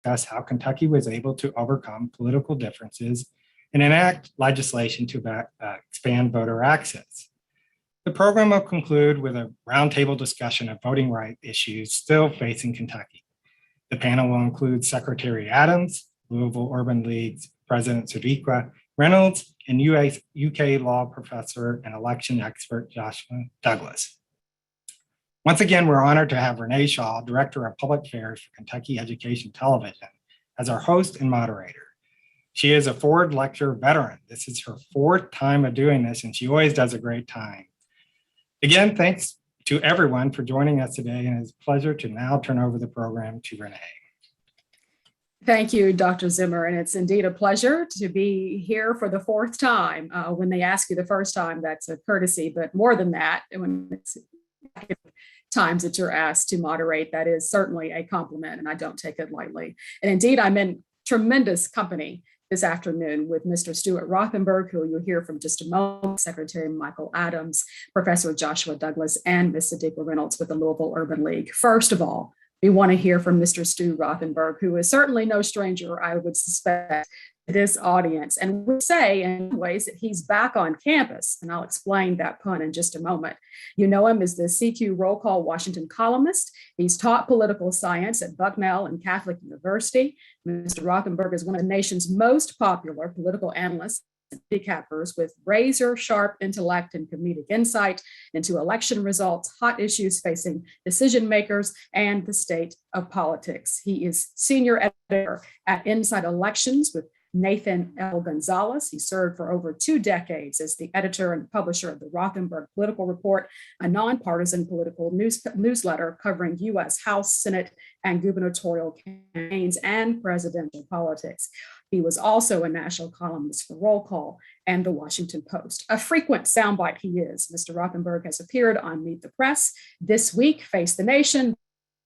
discuss how Kentucky was able to overcome political differences and enact legislation to expand voter access. The program will conclude with a roundtable discussion of voting rights issues still facing Kentucky. The panel will include Secretary Adams, Louisville Urban League's President Sadiqa Reynolds, and UK law professor and election expert Joshua Douglas. Once again, we're honored to have Renee Shaw, Director of Public Affairs for Kentucky Education Television, as our host and moderator. She is a Ford Lecture veteran. This is her fourth time of doing this, and she always does a great time. Again, thanks to everyone for joining us today, and it's a pleasure to now turn over the program to Renee. Thank you, Dr. Zimmer, and it's indeed a pleasure to be here for the fourth time. When they ask you the first time, that's a courtesy, but more than that, when it's times that you're asked to moderate, that is certainly a compliment, and I don't take it lightly. And indeed, I'm in tremendous company this afternoon with Mr. Stuart Rothenberg, who you'll hear from just a moment, Secretary Michael Adams, Professor Joshua Douglas, and Ms. Sadiqa Reynolds with the Louisville Urban League. First of all, we want to hear from Mr. Stu Rothenberg, who is certainly no stranger, I would suspect, to this audience, and would say in ways that he's back on campus, and I'll explain that pun in just a moment. You know him as the CQ Roll Call Washington columnist. He's taught political science at Bucknell and Catholic University. Mr. Rothenberg is one of the nation's most popular political analysts, handicappers with razor sharp intellect and comedic insight into election results, hot issues facing decision makers, and the state of politics. He is senior editor at Inside Elections with Nathan L. Gonzalez. He served for over 2 decades as the editor and publisher of the Rothenberg Political Report, a nonpartisan political newsletter covering U.S. House, Senate, and gubernatorial campaigns and presidential politics. He was also a national columnist for Roll Call and the Washington Post. A frequent soundbite he is. Mr. Rothenberg has appeared on Meet the Press, This Week, Face the Nation,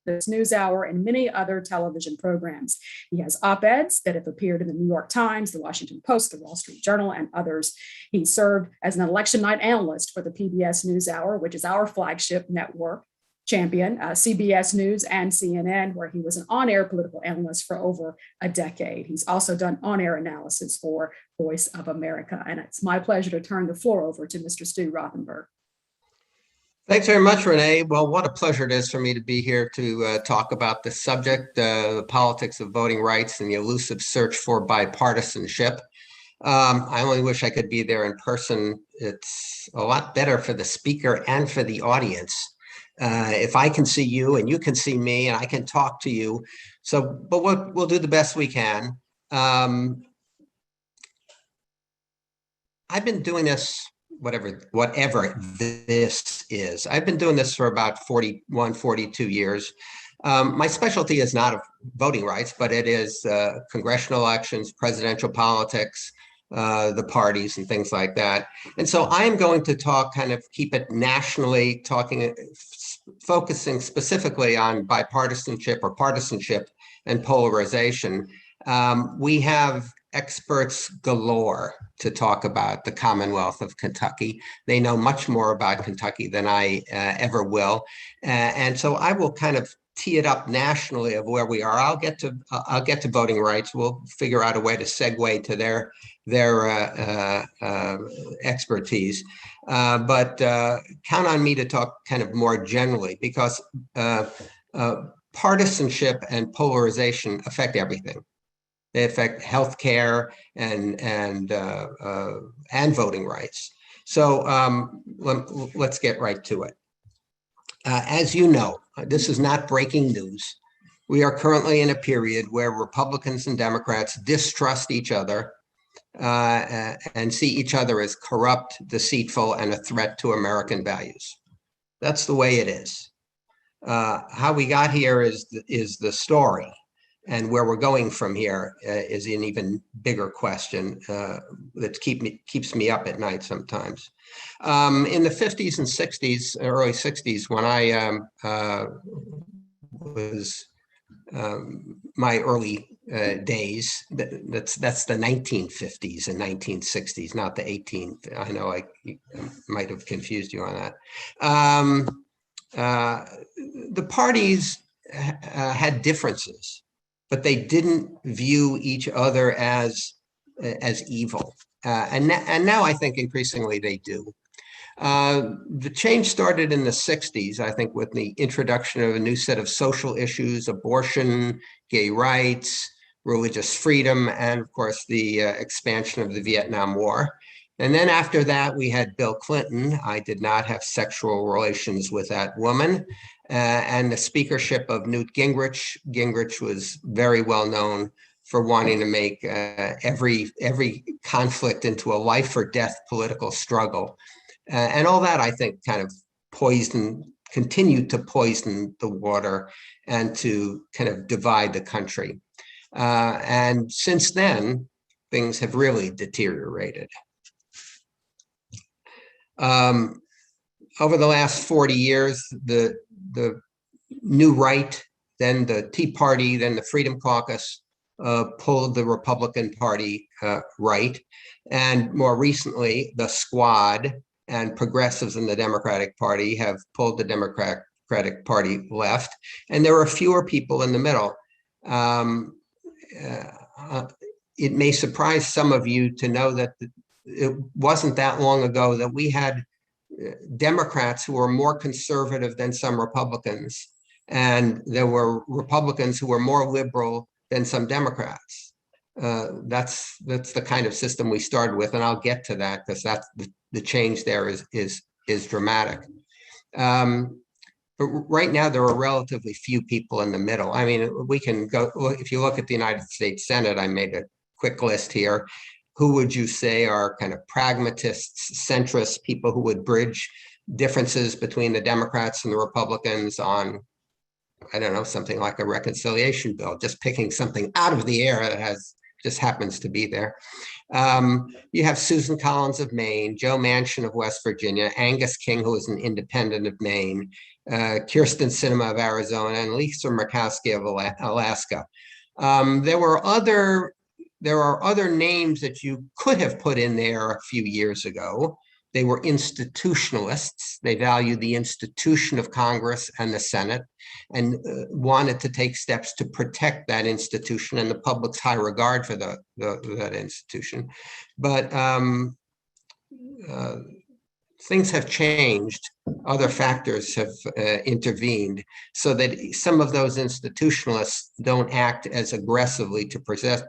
this NewsHour, and many other television programs. He has op-eds that have appeared in the New York Times, the Washington Post, the Wall Street Journal, and others. He served as an election night analyst for the PBS NewsHour, which is our flagship network champion, CBS News and CNN, where he was an on-air political analyst for over a decade. He's also done on-air analysis for Voice of America. And it's my pleasure to turn the floor over to Mr. Stu Rothenberg. Thanks very much, Renee. Well, what a pleasure it is for me to be here to talk about this subject, the politics of voting rights and the elusive search for bipartisanship. I only wish I could be there in person. It's a lot better for the speaker and for the audience. If I can see you and you can see me and I can talk to you. But we'll do the best we can. I've been doing this, whatever this is. I've been doing this for about 41, 42 years. My specialty is not voting rights, but it is congressional elections, presidential politics, the parties and things like that. And so I am going to keep it nationally, focusing specifically on bipartisanship or partisanship and polarization. We have experts galore to talk about the Commonwealth of Kentucky. They know much more about Kentucky than I ever will. And so I will kind of tee it up nationally of where we are. I'll get to voting rights. We'll figure out a way to segue to their expertise. But count on me to talk kind of more generally, because partisanship and polarization affect everything. They affect healthcare and voting rights. So let's get right to it. As you know, this is not breaking news. We are currently in a period where Republicans and Democrats distrust each other and see each other as corrupt, deceitful, and a threat to American values. That's the way it is. How we got here is the story. And where we're going from here is an even bigger question that keeps me up at night sometimes. In the 50s and 60s, early 60s, when I was my early days, that's the 1950s and 1960s, not the 18. I know I might have confused you on that. The parties had differences, but they didn't view each other as evil. And now I think increasingly they do. The change started in the 60s, I think, with the introduction of a new set of social issues: abortion, gay rights, religious freedom, and of course the expansion of the Vietnam War. And then after that, we had Bill Clinton. I did not have sexual relations with that woman. And the speakership of Newt Gingrich. Gingrich was very well known for wanting to make every conflict into a life or death political struggle. And all that, I think, kind of continued to poison the water and to kind of divide the country. And since then, things have really deteriorated. Over the last 40 years, the new right, then the Tea Party, then the Freedom Caucus pulled the Republican Party right. And more recently, the Squad and progressives in the Democratic Party have pulled the Democratic Party left. And there are fewer people in the middle. It may surprise some of you to know that it wasn't that long ago that we had Democrats who were more conservative than some Republicans, and there were Republicans who were more liberal than some Democrats. That's the kind of system we started with, and I'll get to that because that's the change there is dramatic. But right now there are relatively few people in the middle. I mean, we can go, if you look at the United States Senate, I made a quick list here. Who would you say are kind of pragmatists, centrists, people who would bridge differences between the Democrats and the Republicans on, I don't know, something like a reconciliation bill, just picking something out of the air that just happens to be there. You have Susan Collins of Maine, Joe Manchin of West Virginia, Angus King, who is an independent of Maine, Kirsten Sinema of Arizona, and Lisa Murkowski of Alaska. There are other names that you could have put in there a few years ago. They were institutionalists. They valued the institution of Congress and the Senate and wanted to take steps to protect that institution and the public's high regard for that institution. But things have changed. Other factors have intervened so that some of those institutionalists don't act as aggressively to protect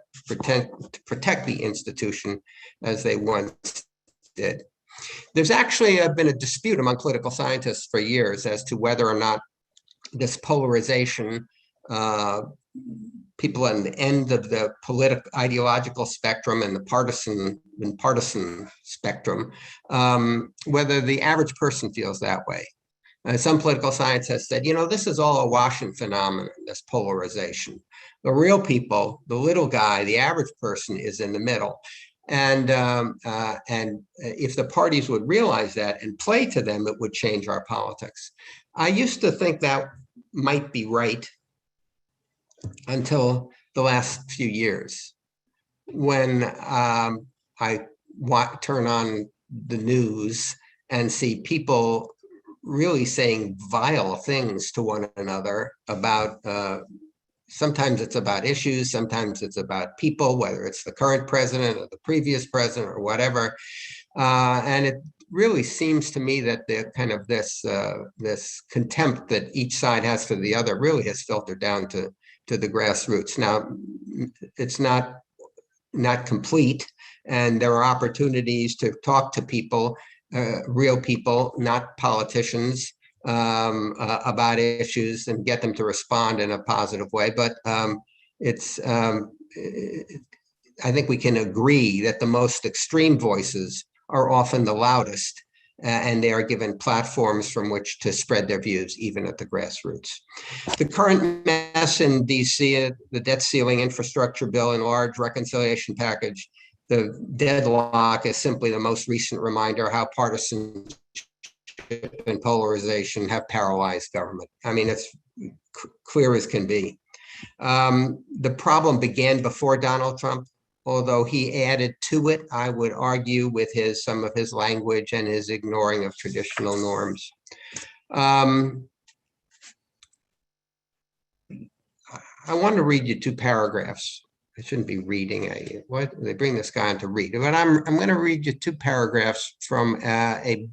the institution as they once did. There's actually been a dispute among political scientists for years as to whether or not this polarization, people on the end of the political ideological spectrum and the partisan spectrum, whether the average person feels that way. Some political science has said, this is all a Washington phenomenon, this polarization. The real people, the little guy, the average person is in the middle. And if the parties would realize that and play to them, it would change our politics. I used to think that might be right until the last few years, when I turn on the news and see people really saying vile things to one another about, sometimes it's about issues, sometimes it's about people, whether it's the current president or the previous president or whatever. And it really seems to me that the kind of this contempt that each side has for the other really has filtered down to the grassroots. Now, it's not complete, and there are opportunities to talk to people, real people, not politicians, about issues and get them to respond in a positive way. But I think we can agree that the most extreme voices are often the loudest, and they are given platforms from which to spread their views, even at the grassroots. The current mess in DC, the debt ceiling, infrastructure bill, and large reconciliation package, the deadlock is simply the most recent reminder how partisanship and polarization have paralyzed government. I mean, it's clear as can be. The problem began before Donald Trump, although he added to it, I would argue, with some of his language and his ignoring of traditional norms. I want to read you two paragraphs. I shouldn't be reading. What they bring this guy on to read, but I'm going to read you two paragraphs from a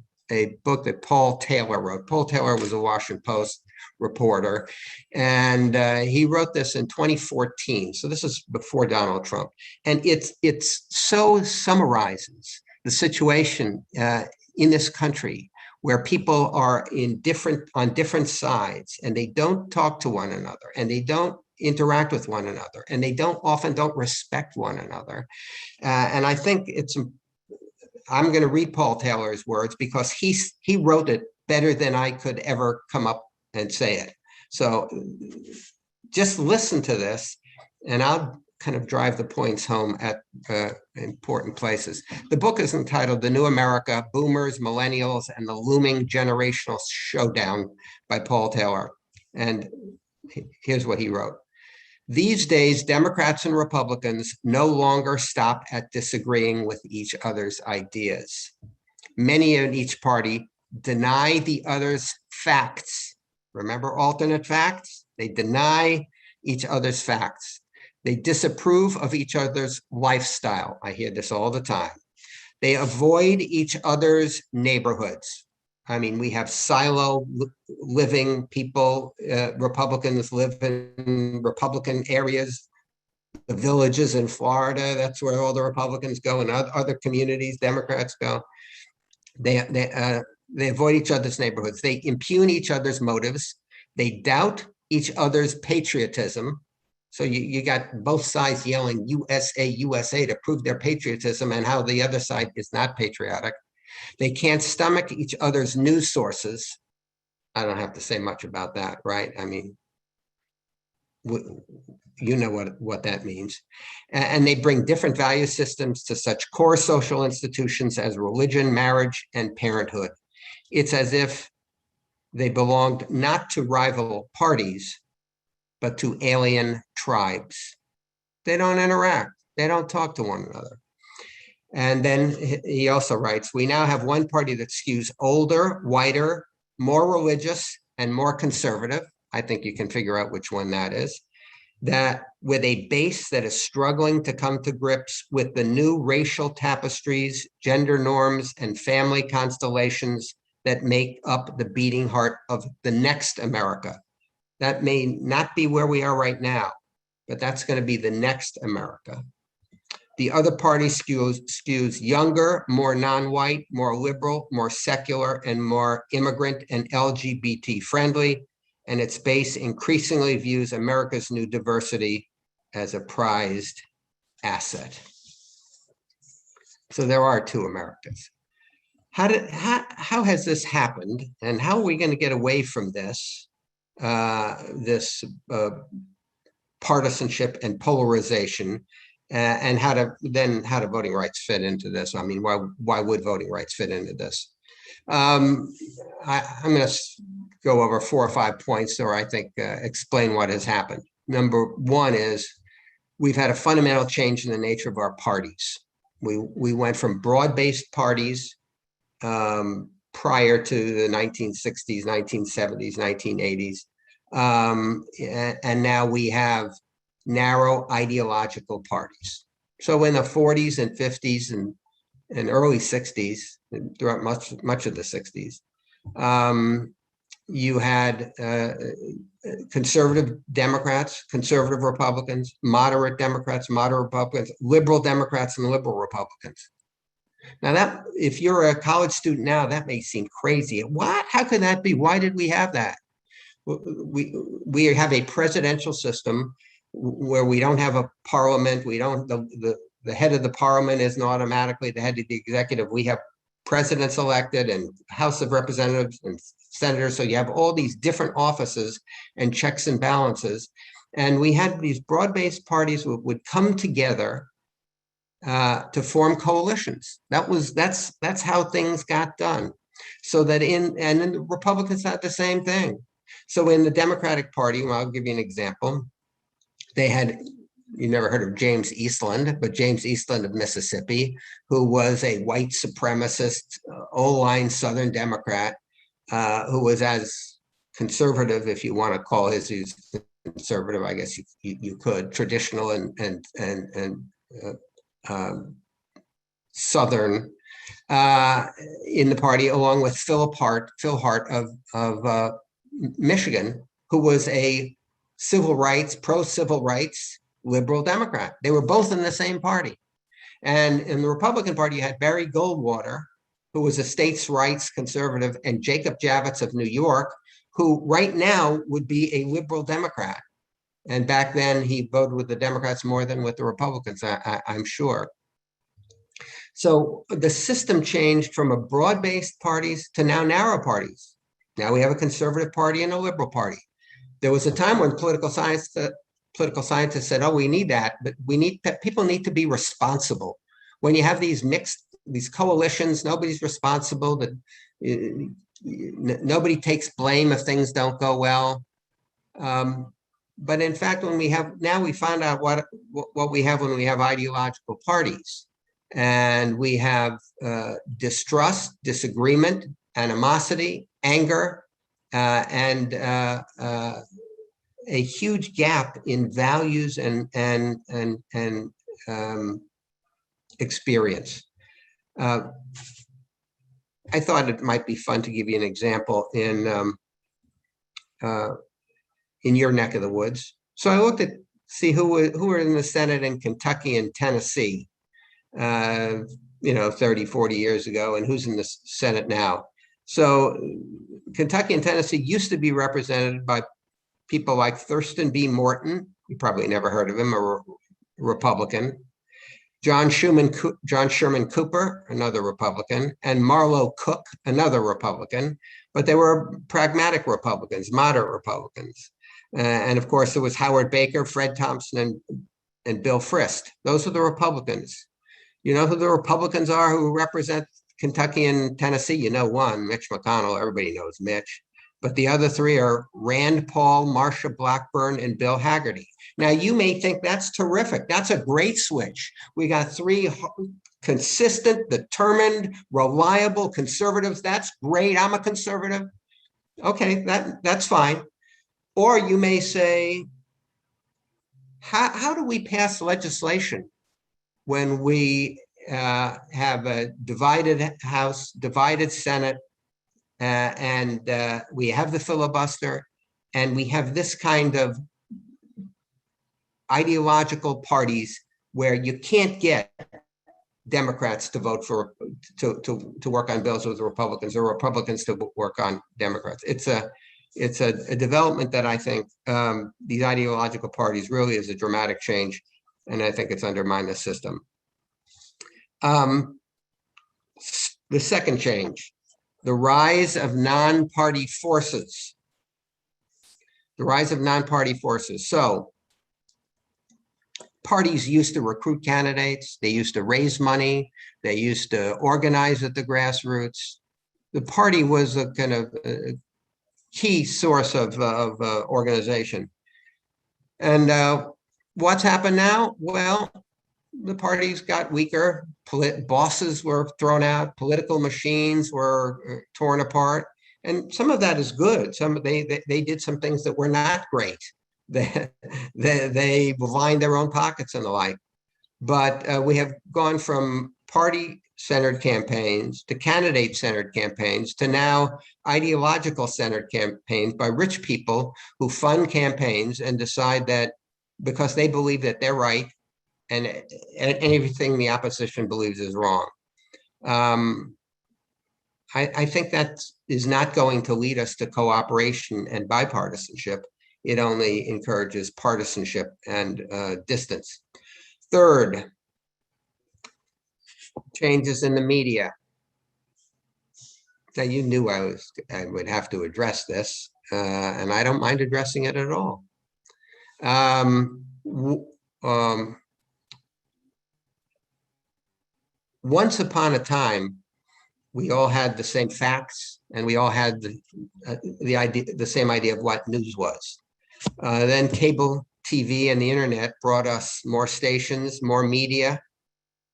book that Paul Taylor wrote. Paul Taylor was a Washington Post reporter, and he wrote this in 2014. So this is before Donald Trump, and it's so summarizes the situation in this country where people are on different sides, and they don't talk to one another, and they don't interact with one another, and they often don't respect one another. And I think I'm going to read Paul Taylor's words because he wrote it better than I could ever come up and say it. So just listen to this, and I'll kind of drive the points home at important places. The book is entitled The New America, Boomers, Millennials, and the Looming Generational Showdown by Paul Taylor. And here's what he wrote. These days, Democrats and Republicans no longer stop at disagreeing with each other's ideas. Many in each party deny the other's facts. Remember alternate facts? They deny each other's facts. They disapprove of each other's lifestyle. I hear this all the time. They avoid each other's neighborhoods. I mean, we have silo living people. Republicans live in Republican areas, the villages in Florida. That's where all the Republicans go, and other communities, Democrats go. They avoid each other's neighborhoods. They impugn each other's motives. They doubt each other's patriotism. So you got both sides yelling USA, USA to prove their patriotism and how the other side is not patriotic. They can't stomach each other's news sources. I don't have to say much about that, right? I mean, you know what that means. And they bring different value systems to such core social institutions as religion, marriage, and parenthood. It's as if they belonged not to rival parties, but to alien tribes. They don't interact. They don't talk to one another. And then he also writes, we now have one party that skews older, whiter, more religious, and more conservative. I think you can figure out which one that is. That with a base that is struggling to come to grips with the new racial tapestries, gender norms, and family constellations that make up the beating heart of the next America. That may not be where we are right now, but that's going to be the next America. The other party skews younger, more non-white, more liberal, more secular, and more immigrant and LGBT friendly. And its base increasingly views America's new diversity as a prized asset. So there are two Americas. How has this happened, and how are we going to get away from this partisanship and polarization, and how do voting rights fit into this? I mean, why would voting rights fit into this? I'm going to go over 4 or 5 points, or I think explain what has happened. Number one is we've had a fundamental change in the nature of our parties. We went from broad-based parties prior to the 1960s, 1970s, 1980s. And now we have narrow ideological parties. So in the 40s and 50s and early 60s, throughout much of the 60s, you had conservative Democrats, conservative Republicans, moderate Democrats, moderate Republicans, liberal Democrats, and liberal Republicans. Now that, if you're a college student now, that may seem crazy. What? How could that be? Why did we have that? We have a presidential system where we don't have a parliament. We don't, the head of the parliament isn't automatically the head of the executive. We have presidents elected and House of Representatives and senators. So you have all these different offices and checks and balances. And we had these broad-based parties would come together to form coalitions. That's how things got done. So that and then the Republicans had the same thing. So in the Democratic Party, well, I'll give you an example. They had, you never heard of James Eastland, but James Eastland of Mississippi, who was a white supremacist, old-line Southern Democrat, who was as conservative, if you want to call his conservative, I guess you could, traditional and Southern in the party, along with Phil Hart of Michigan, who was a pro-civil rights liberal Democrat. They were both in the same party. And in the Republican Party, you had Barry Goldwater, who was a states' rights conservative, and Jacob Javits of New York, who right now would be a liberal Democrat. And back then, he voted with the Democrats more than with the Republicans, I'm sure. So the system changed from a broad-based parties to now narrow parties. Now we have a conservative party and a liberal party. There was a time when political scientists said, "Oh, we need that, but people need to be responsible." When you have these coalitions, nobody's responsible. That nobody takes blame if things don't go well. But in fact, we found out what we have when we have ideological parties, and we have distrust, disagreement, animosity, anger, and a huge gap in values and experience. I thought it might be fun to give you an example in your neck of the woods. So I looked at see who were in the Senate in Kentucky and Tennessee, 30, 40 years ago, and who's in the Senate now. So Kentucky and Tennessee used to be represented by people like Thurston B. Morton, you probably never heard of him, a Republican, John Sherman Cooper, another Republican, and Marlowe Cook, another Republican, but they were pragmatic Republicans, moderate Republicans. And of course, there was Howard Baker, Fred Thompson, and Bill Frist. Those are the Republicans. You know who the Republicans are who represent Kentucky and Tennessee? You know one, Mitch McConnell. Everybody knows Mitch. But the other three are Rand Paul, Marsha Blackburn, and Bill Hagerty. Now, you may think that's terrific. That's a great switch. We got three consistent, determined, reliable conservatives. That's great. I'm a conservative. Okay, that's fine. Or you may say, how do we pass legislation when we have a divided House, divided Senate, and we have the filibuster, and we have this kind of ideological parties where you can't get Democrats to vote to work on bills with Republicans, or Republicans to work on Democrats. It's a development that I think these ideological parties really is a dramatic change, and I think it's undermined the system. The second change, the rise of non-party forces. The rise of non-party forces. So parties used to recruit candidates. They used to raise money. They used to organize at the grassroots. The party was a kind of key source of organization. And what's happened now? Well, the parties got weaker. Bosses were thrown out. Political machines were torn apart. And some of that is good. They did some things that were not great. They lined their own pockets and the like. But we have gone from party-centered campaigns to candidate-centered campaigns to now ideological-centered campaigns by rich people who fund campaigns and decide that because they believe that they're right and everything the opposition believes is wrong. I think that is not going to lead us to cooperation and bipartisanship. It only encourages partisanship and distance. Third, changes in the media. Now, you knew I would have to address this, and I don't mind addressing it at all. Once upon a time, we all had the same facts, and we all had the same idea of what news was. Then cable TV and the internet brought us more stations, more media,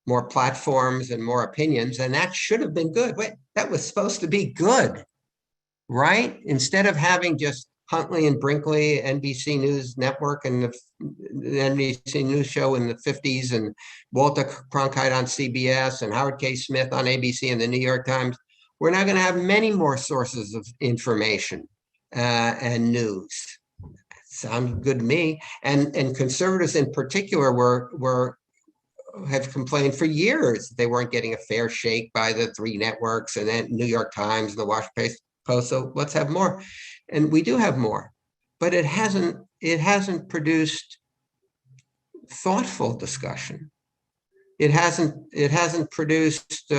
more platforms, and more opinions, and that should have been good. Wait, that was supposed to be good, right? Instead of having just Huntley and Brinkley, NBC News Network, and the NBC News show in the 50s, and Walter Cronkite on CBS, and Howard K. Smith on ABC and the New York Times. We're not going to have many more sources of information and news. Sounds good to me. And conservatives in particular have complained for years they weren't getting a fair shake by the three networks and then New York Times and the Washington Post. So let's have more. And we do have more, but it hasn't produced thoughtful discussion. It hasn't produced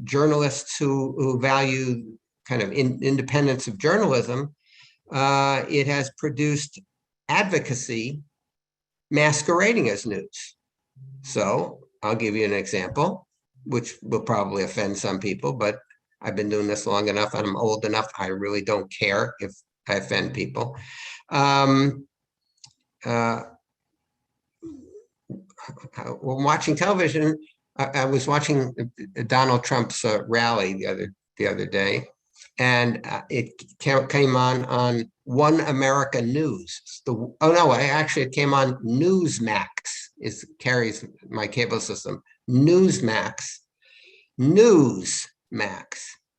journalists who value kind of independence of journalism. It has produced advocacy masquerading as news. So I'll give you an example, which will probably offend some people, but I've been doing this long enough and I'm old enough. I really don't care if I offend people. When watching television, I was watching Donald Trump's rally the other day, and it came on One America News. It came on Newsmax. It carries my cable system. Newsmax,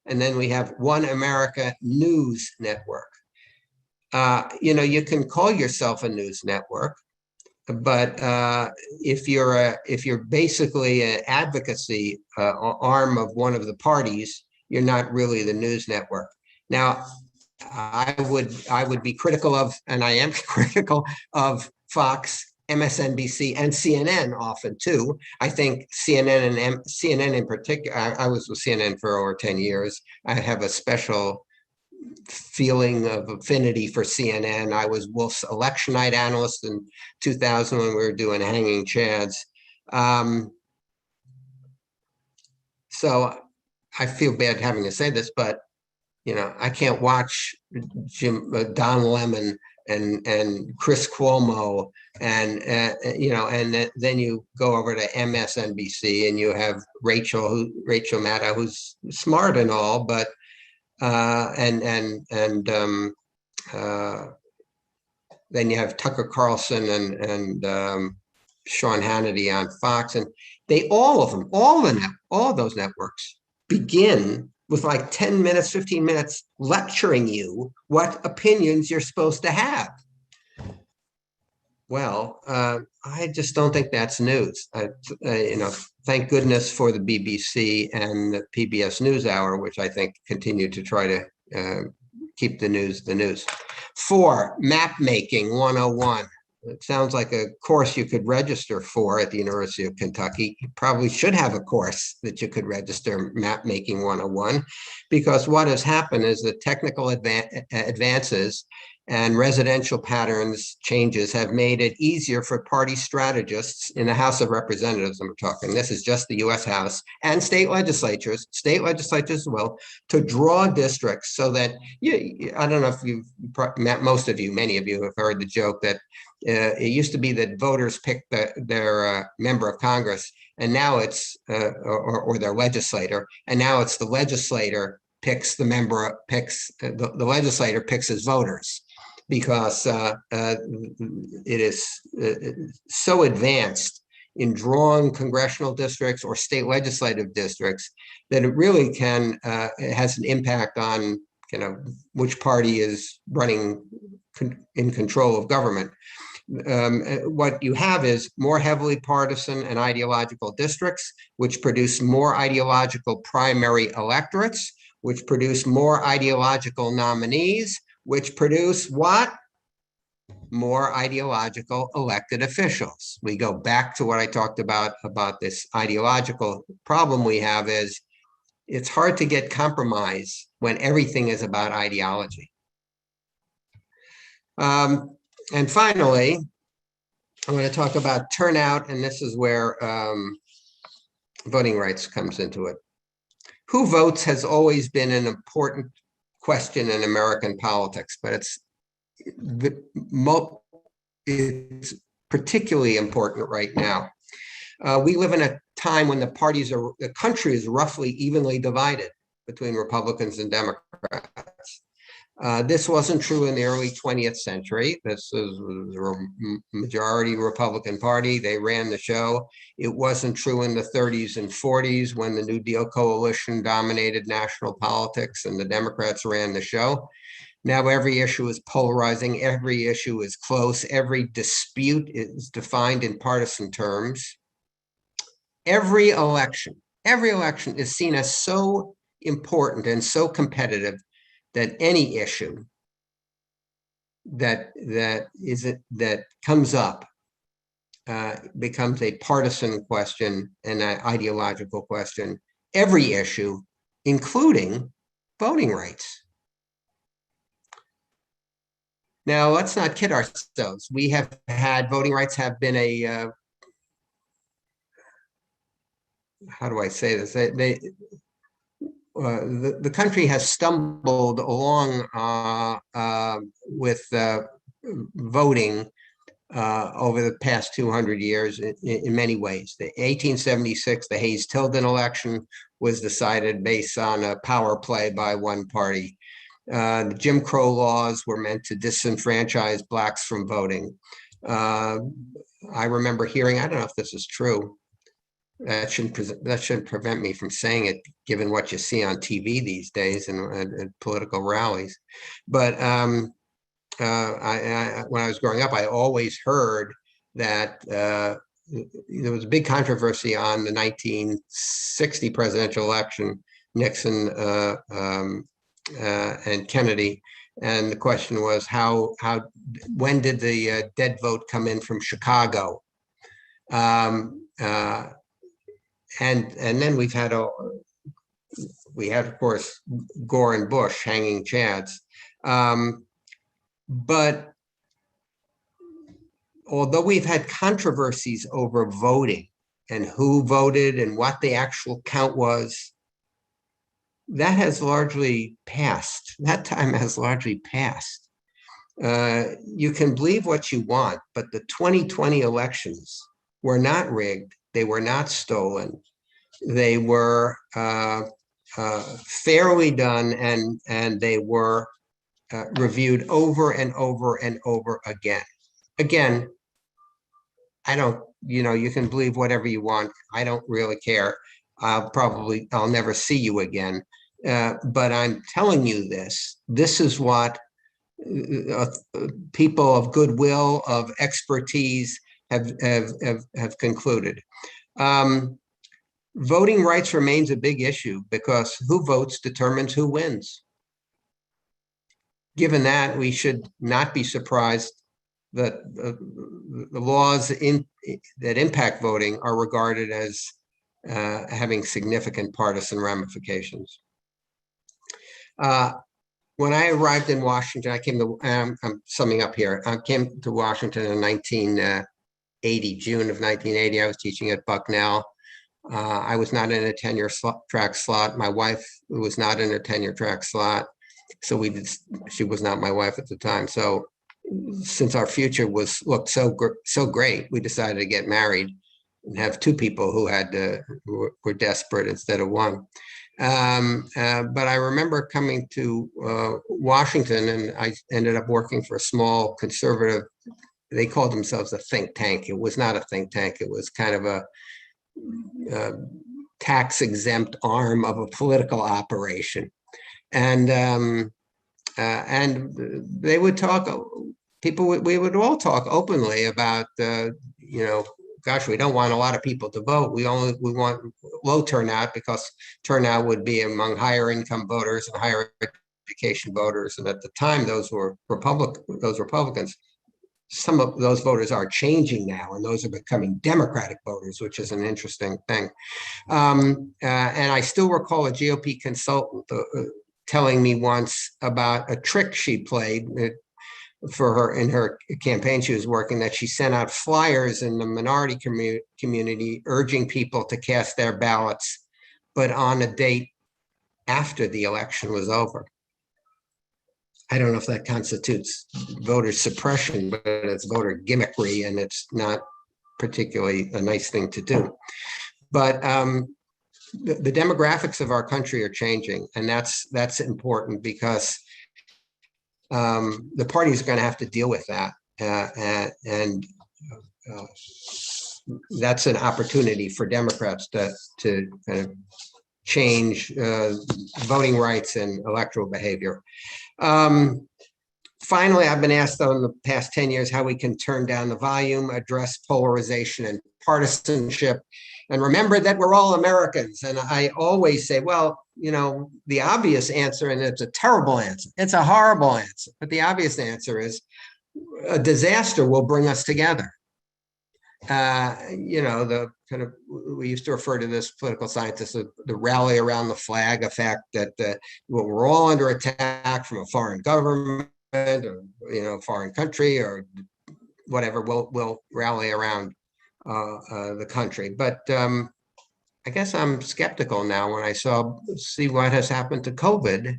and then we have One America News Network. You can call yourself a news network, but if you're basically an advocacy arm of one of the parties, you're not really the news network. Now, I would be critical of, and I am critical of, Fox, MSNBC, and CNN often too. I think CNN in particular. I was with CNN for over 10 years. I have a special feeling of affinity for CNN. I was Wolf's election night analyst in 2000 when we were doing Hanging Chads. So I feel bad having to say this, but I can't watch Don Lemon and Chris Cuomo and then you go over to MSNBC and you have Rachel Maddow, who's smart and all, but then you have Tucker Carlson and Sean Hannity on Fox, and all of those networks begin with like 10 minutes, 15 minutes lecturing you what opinions you're supposed to have. Well, I just don't think that's news. Thank goodness for the BBC and the PBS NewsHour, which I think continue to try to keep the news. 4, map making 101. It sounds like a course you could register for at the University of Kentucky. You probably should have a course that you could register, Map Making 101, because what has happened is the technical advances and residential patterns changes have made it easier for party strategists in the House of Representatives, I'm talking, this is just the US House, and state legislatures as well, to draw districts so that, I don't know if many of you have heard the joke that it used to be that voters picked their member of Congress, and now it's, or their legislator, and now it's the legislator picks the legislator picks his voters, because it is so advanced in drawing congressional districts or state legislative districts that it really it has an impact on which party is running in control of government. What you have is more heavily partisan and ideological districts, which produce more ideological primary electorates, which produce more ideological nominees, which produce what? More ideological elected officials. We go back to what I talked about this ideological problem we have is it's hard to get compromise when everything is about ideology. And finally, I'm going to talk about turnout, and this is where voting rights comes into it. Who votes has always been an important question in American politics, but it's particularly important right now. We live in a time when the country is roughly evenly divided between Republicans and Democrats. This wasn't true in the early 20th century. This was a majority Republican Party. They ran the show. It wasn't true in the 30s and 40s when the New Deal coalition dominated national politics and the Democrats ran the show. Now every issue is polarizing. Every issue is close. Every dispute is defined in partisan terms. Every election is seen as so important and so competitive that any issue that comes up becomes a partisan question and an ideological question. Every issue, including voting rights. Now, let's not kid ourselves. We have had voting rights have been a how do I say this? The country has stumbled along with voting over the past 200 years in many ways. The 1876, the Hayes-Tilden election was decided based on a power play by one party. The Jim Crow laws were meant to disenfranchise Blacks from voting. I remember hearing, I don't know if this is true, that shouldn't prevent me from saying it, given what you see on TV these days and political rallies. But when I was growing up, I always heard that there was a big controversy on the 1960 presidential election, Nixon and Kennedy. And the question was when did the dead vote come in from Chicago? And then we had, of course, Gore and Bush hanging chads. But although we've had controversies over voting and who voted and what the actual count was, that has largely passed. That time has largely passed. You can believe what you want, but the 2020 elections were not rigged. They were not stolen. They were fairly done, and they were reviewed over and over and over again. Again, I don't, you can believe whatever you want. I don't really care. I'll never see you again. But I'm telling you this. This is what people of goodwill, of expertise have concluded. Voting rights remains a big issue because who votes determines who wins. Given that, we should not be surprised that the laws that impact voting are regarded as having significant partisan ramifications. When I arrived in Washington, I'm summing up here. I came to Washington in 1980, June of 1980. I was teaching at Bucknell. I was not in a tenure track slot. My wife was not in a tenure track slot. So she was not my wife at the time. So since our future looked so great, we decided to get married and have two people who were desperate instead of one. But I remember coming to Washington, and I ended up working for a small conservative. They called themselves a think tank. It was not a think tank. It was kind of a tax-exempt arm of a political operation. And they would talk, we would all talk openly about, gosh, we don't want a lot of people to vote. We want low turnout because turnout would be among higher income voters and higher education voters. And at the time, those were Republicans. Some of those voters are changing now, and those are becoming Democratic voters, which is an interesting thing. And I still recall a GOP consultant telling me once about a trick she played for her in her campaign she was working, that she sent out flyers in the minority community urging people to cast their ballots, but on a date after the election was over. I don't know if that constitutes voter suppression, but it's voter gimmickry, and it's not particularly a nice thing to do. But the demographics of our country are changing, and that's important because the parties are going to have to deal with that. And that's an opportunity for Democrats to kind of change voting rights and electoral behavior. Finally, I've been asked in the past 10 years how we can turn down the volume, address polarization and partisanship, and remember that we're all Americans. And I always say, well, you know, the obvious answer, and it's a terrible answer, it's a horrible answer, but the obvious answer is a disaster will bring us together. You know, the kind of, we used to refer to this, political scientists, the rally around the flag effect, that we're all under attack from a foreign government, or, you know, foreign country or whatever, will rally around the country. But I guess I'm skeptical now when I see what has happened to COVID,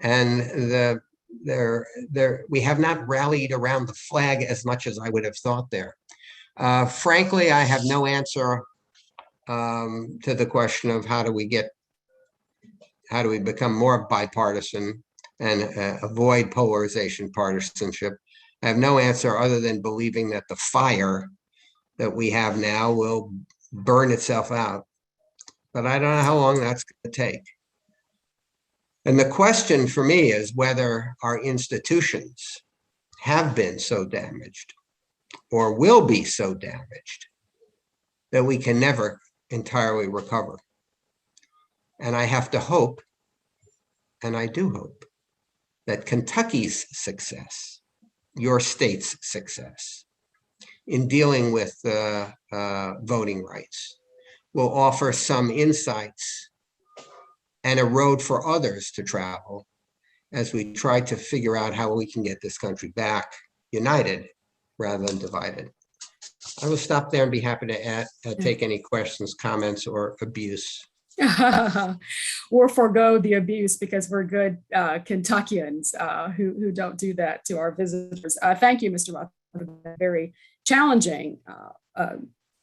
and we have not rallied around the flag as much as I would have thought there. Frankly, I have no answer to the question of how do we become more bipartisan and avoid polarization, partisanship. I have no answer other than believing that the fire that we have now will burn itself out. But I don't know how long that's going to take. And the question for me is whether our institutions have been so damaged or will be so damaged that we can never entirely recover. And I have to hope, and I do hope, that Kentucky's success, your state's success in dealing with voting rights, will offer some insights and a road for others to travel as we try to figure out how we can get this country back united rather than divided. I will stop there and be happy to take any questions, comments, or abuse. Or forego the abuse because we're good Kentuckians who don't do that to our visitors. Thank you, Mr. Ruff, for a very challenging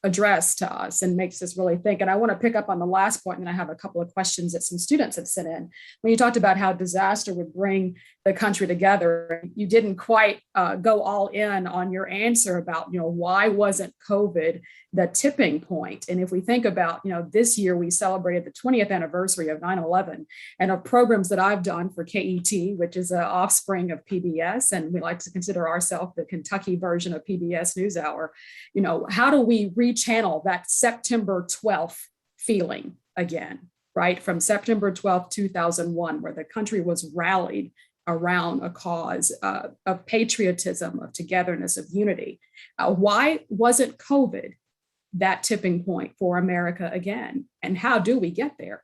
address to us and makes us really think. And I want to pick up on the last point, and I have a couple of questions that some students have sent in. When you talked about how disaster would bring the country together, you didn't quite go all in on your answer about, you know, why wasn't COVID the tipping point? And if we think about, you know, this year we celebrated the 20th anniversary of 9/11, and of programs that I've done for KET, which is an offspring of PBS, and we like to consider ourselves the Kentucky version of PBS NewsHour. You know, how do we rechannel that September 12th feeling again, right? From September 12th, 2001, where the country was rallied around a cause of patriotism, of togetherness, of unity. Why wasn't COVID that tipping point for America again? And how do we get there?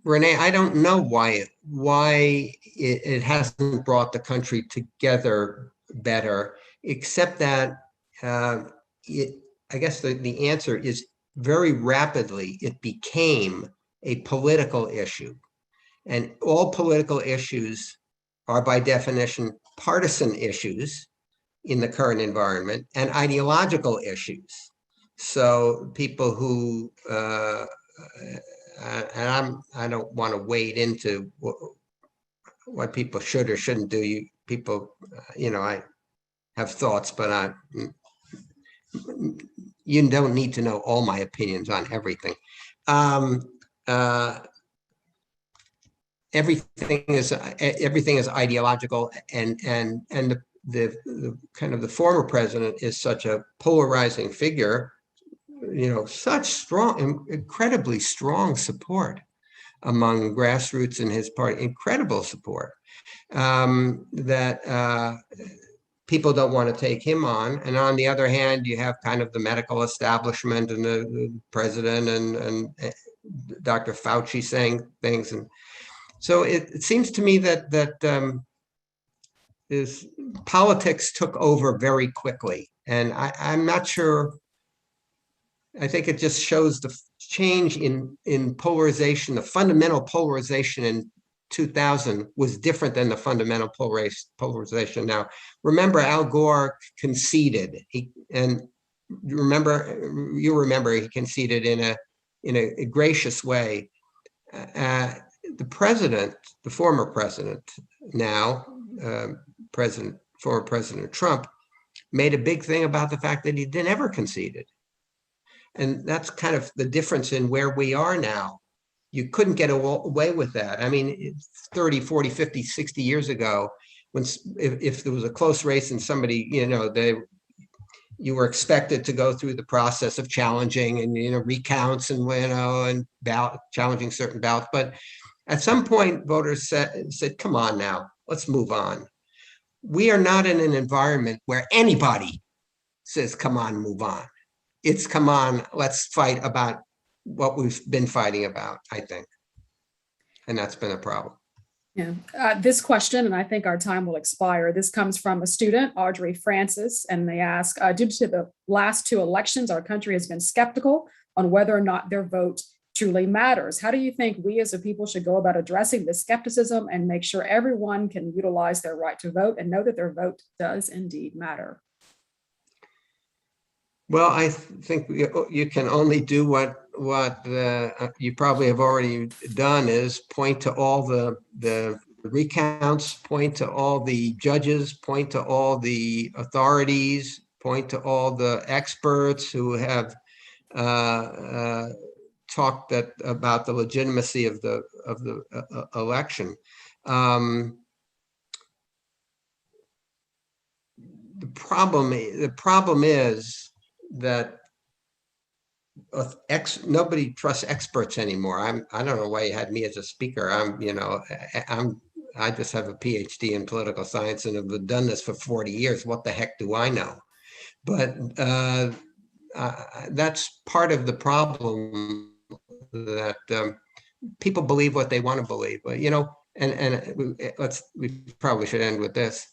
Renee, I don't know why it hasn't brought the country together better, except that I guess the answer is very rapidly it became a political issue. And all political issues are by definition partisan issues in the current environment, and ideological issues. So people who, and I don't want to wade into what people should or shouldn't do. I have thoughts, but you don't need to know all my opinions on everything. Everything is ideological, and the kind of the former president is such a polarizing figure, you know, such strong, incredibly strong support among grassroots in his party, incredible support, that people don't want to take him on. And on the other hand, you have kind of the medical establishment and the president and Dr. Fauci saying things. And so it seems to me that politics took over very quickly. And I'm not sure. I think it just shows the change in polarization. The fundamental polarization in 2000 was different than the fundamental polarization now. Remember, Al Gore conceded. You remember he conceded in a gracious way. the president, the former president, now former President Trump, made a big thing about the fact that he never conceded. And that's kind of the difference in where we are now. You couldn't get away with that. I mean, 30, 40, 50, 60 years ago, when if there was a close race and somebody, you were expected to go through the process of challenging and, recounts and challenging certain ballots. But at some point, voters said, come on now, let's move on. We are not in an environment where anybody says, come on, move on. It's come on, let's fight about what we've been fighting about, I think. And that's been a problem. Yeah, this question, and I think our time will expire. This comes from a student, Audrey Francis, and they ask, due to the last two elections, our country has been skeptical on whether or not their vote truly matters. How do you think we as a people should go about addressing this skepticism and make sure everyone can utilize their right to vote and know that their vote does indeed matter? Well, I think you can only do what you probably have already done, is point to all the recounts, point to all the judges, point to all the authorities, point to all the experts who have talked about the legitimacy of the election. The problem is that nobody trusts experts anymore. I don't know why you had me as a speaker. I just have a PhD in political science and have done this for 40 years. What the heck do I know? But that's part of the problem, that people believe what they want to believe. But we probably should end with this.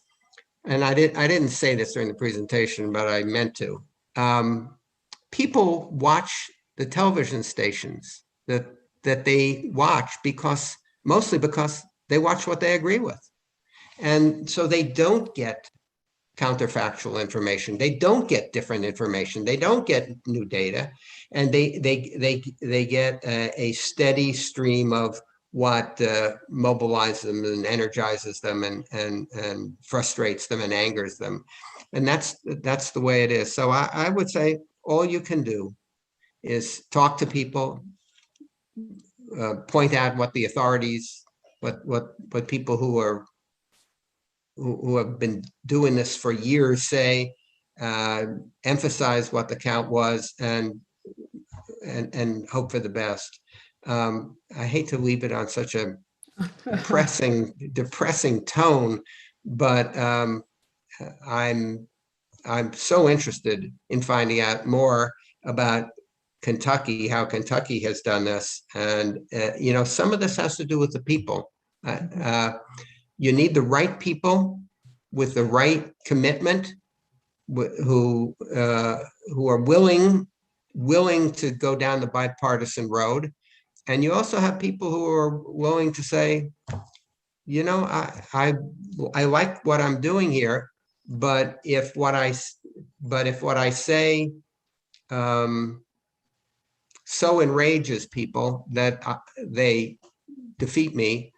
And I didn't say this during the presentation, but I meant to. People watch the television stations that they watch mostly because they watch what they agree with. And so they don't get counterfactual information. They don't get different information. They don't get new data. And they get a steady stream of what mobilizes them and energizes them and frustrates them and angers them. And that's the way it is. So I would say all you can do is talk to people, point out what the authorities, what people who have been doing this for years say, emphasize what the count was, and hope for the best. I hate to leave it on such a depressing tone, but I'm so interested in finding out more about Kentucky, how Kentucky has done this. And, some of this has to do with the people. You need the right people with the right commitment, who are willing to go down the bipartisan road. And you also have people who are willing to say, I like what I'm doing here, but if what I say so enrages people that they defeat me,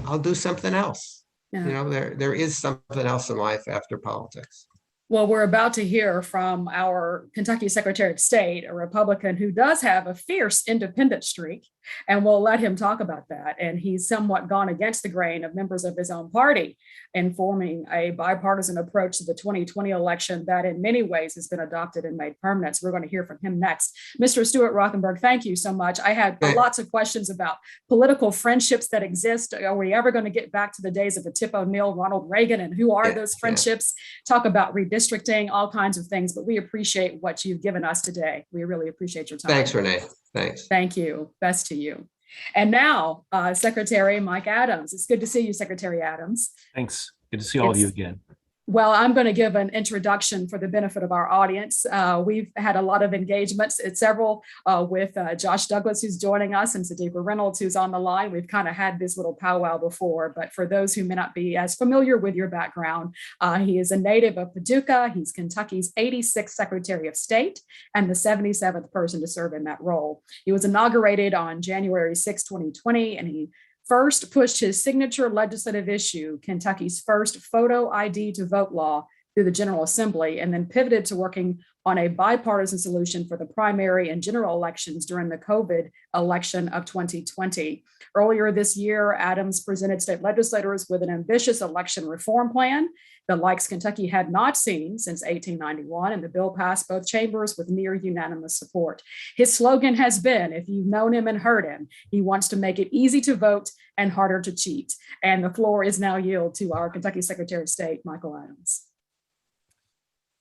I'll do something else. Yeah. There is something else in life after politics. Well, we're about to hear from our Kentucky Secretary of State, a Republican who does have a fierce independent streak, and we'll let him talk about that. And he's somewhat gone against the grain of members of his own party in forming a bipartisan approach to the 2020 election that in many ways has been adopted and made permanent. So we're going to hear from him next. Mr. Stuart Rothenberg, thank you so much. I had lots of questions about political friendships that exist. Are we ever going to get back to the days of the Tip O'Neill, Ronald Reagan, and who are those friendships? Talk about redistricting, all kinds of things, but we appreciate what you've given us today. We really appreciate your time. Thanks, Renee. Thanks. Thank you. Best to you. And now, Secretary Mike Adams. It's good to see you, Secretary Adams. Thanks. Good to see all of you again. Well, I'm going to give an introduction for the benefit of our audience. We've had a lot of engagements at several with Josh Douglas, who's joining us, and Sadiqa Reynolds, who's on the line. We've kind of had this little powwow before, but for those who may not be as familiar with your background, he is a native of Paducah. He's Kentucky's 86th Secretary of State and the 77th person to serve in that role. He was inaugurated on January 6, 2020, and he first pushed his signature legislative issue, Kentucky's first photo ID to vote law, through the General Assembly, and then pivoted to working on a bipartisan solution for the primary and general elections during the COVID election of 2020. Earlier this year, Adams presented state legislators with an ambitious election reform plan, the likes Kentucky had not seen since 1891, and the bill passed both chambers with near unanimous support. His slogan has been, if you've known him and heard him, he wants to make it easy to vote and harder to cheat. And the floor is now yielded to our Kentucky Secretary of State, Michael Adams.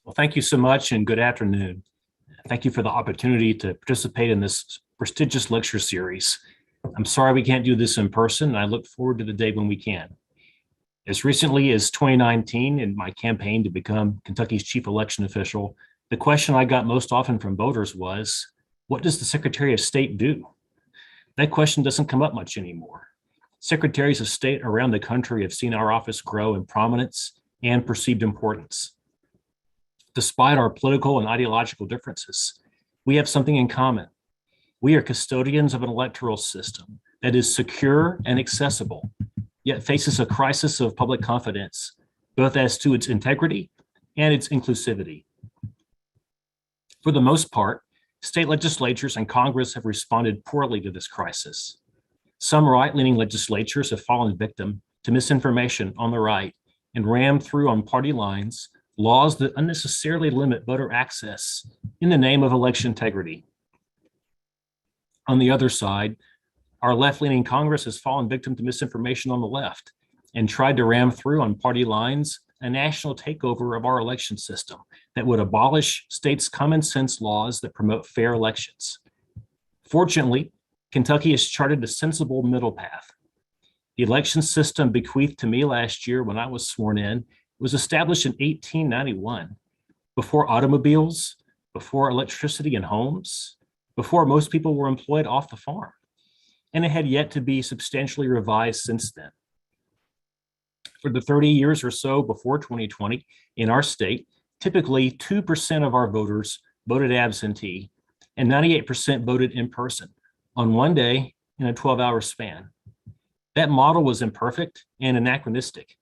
Well, thank you so much and good afternoon. Thank you for the opportunity to participate in this prestigious lecture series. I'm sorry we can't do this in person, and I look forward to the day when we can. As recently as 2019, in my campaign to become Kentucky's chief election official, the question I got most often from voters was, what does the Secretary of State do? That question doesn't come up much anymore. Secretaries of State around the country have seen our office grow in prominence and perceived importance. Despite our political and ideological differences, we have something in common. We are custodians of an electoral system that is secure and accessible, yet faces a crisis of public confidence, both as to its integrity and its inclusivity. For the most part, state legislatures and Congress have responded poorly to this crisis. Some right-leaning legislatures have fallen victim to misinformation on the right and rammed through on party lines laws that unnecessarily limit voter access in the name of election integrity. On the other side, our left-leaning Congress has fallen victim to misinformation on the left and tried to ram through on party lines a national takeover of our election system that would abolish states' common sense laws that promote fair elections. Fortunately, Kentucky has charted a sensible middle path. The election system bequeathed to me last year when I was sworn in was established in 1891, before automobiles, before electricity in homes, before most people were employed off the farm, and it had yet to be substantially revised since then. For the 30 years or so before 2020 in our state, typically 2% of our voters voted absentee and 98% voted in person on one day in a 12-hour span. That model was imperfect and anachronistic.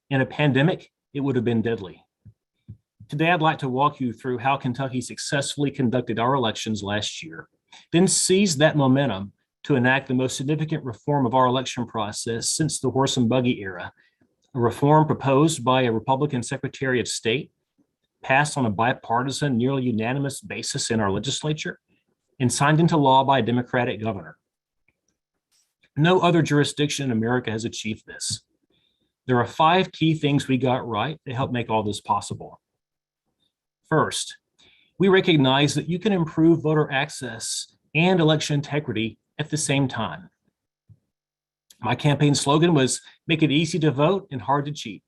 In a pandemic, it would have been deadly. Today, I'd like to walk you through how Kentucky successfully conducted our elections last year, then seized that momentum to enact the most significant reform of our election process since the horse and buggy era, a reform proposed by a Republican Secretary of State, passed on a bipartisan, nearly unanimous basis in our legislature, and signed into law by a Democratic governor. No other jurisdiction in America has achieved this. There are 5 key things we got right to help make all this possible. First, we recognize that you can improve voter access and election integrity at the same time. My campaign slogan was, make it easy to vote and hard to cheat.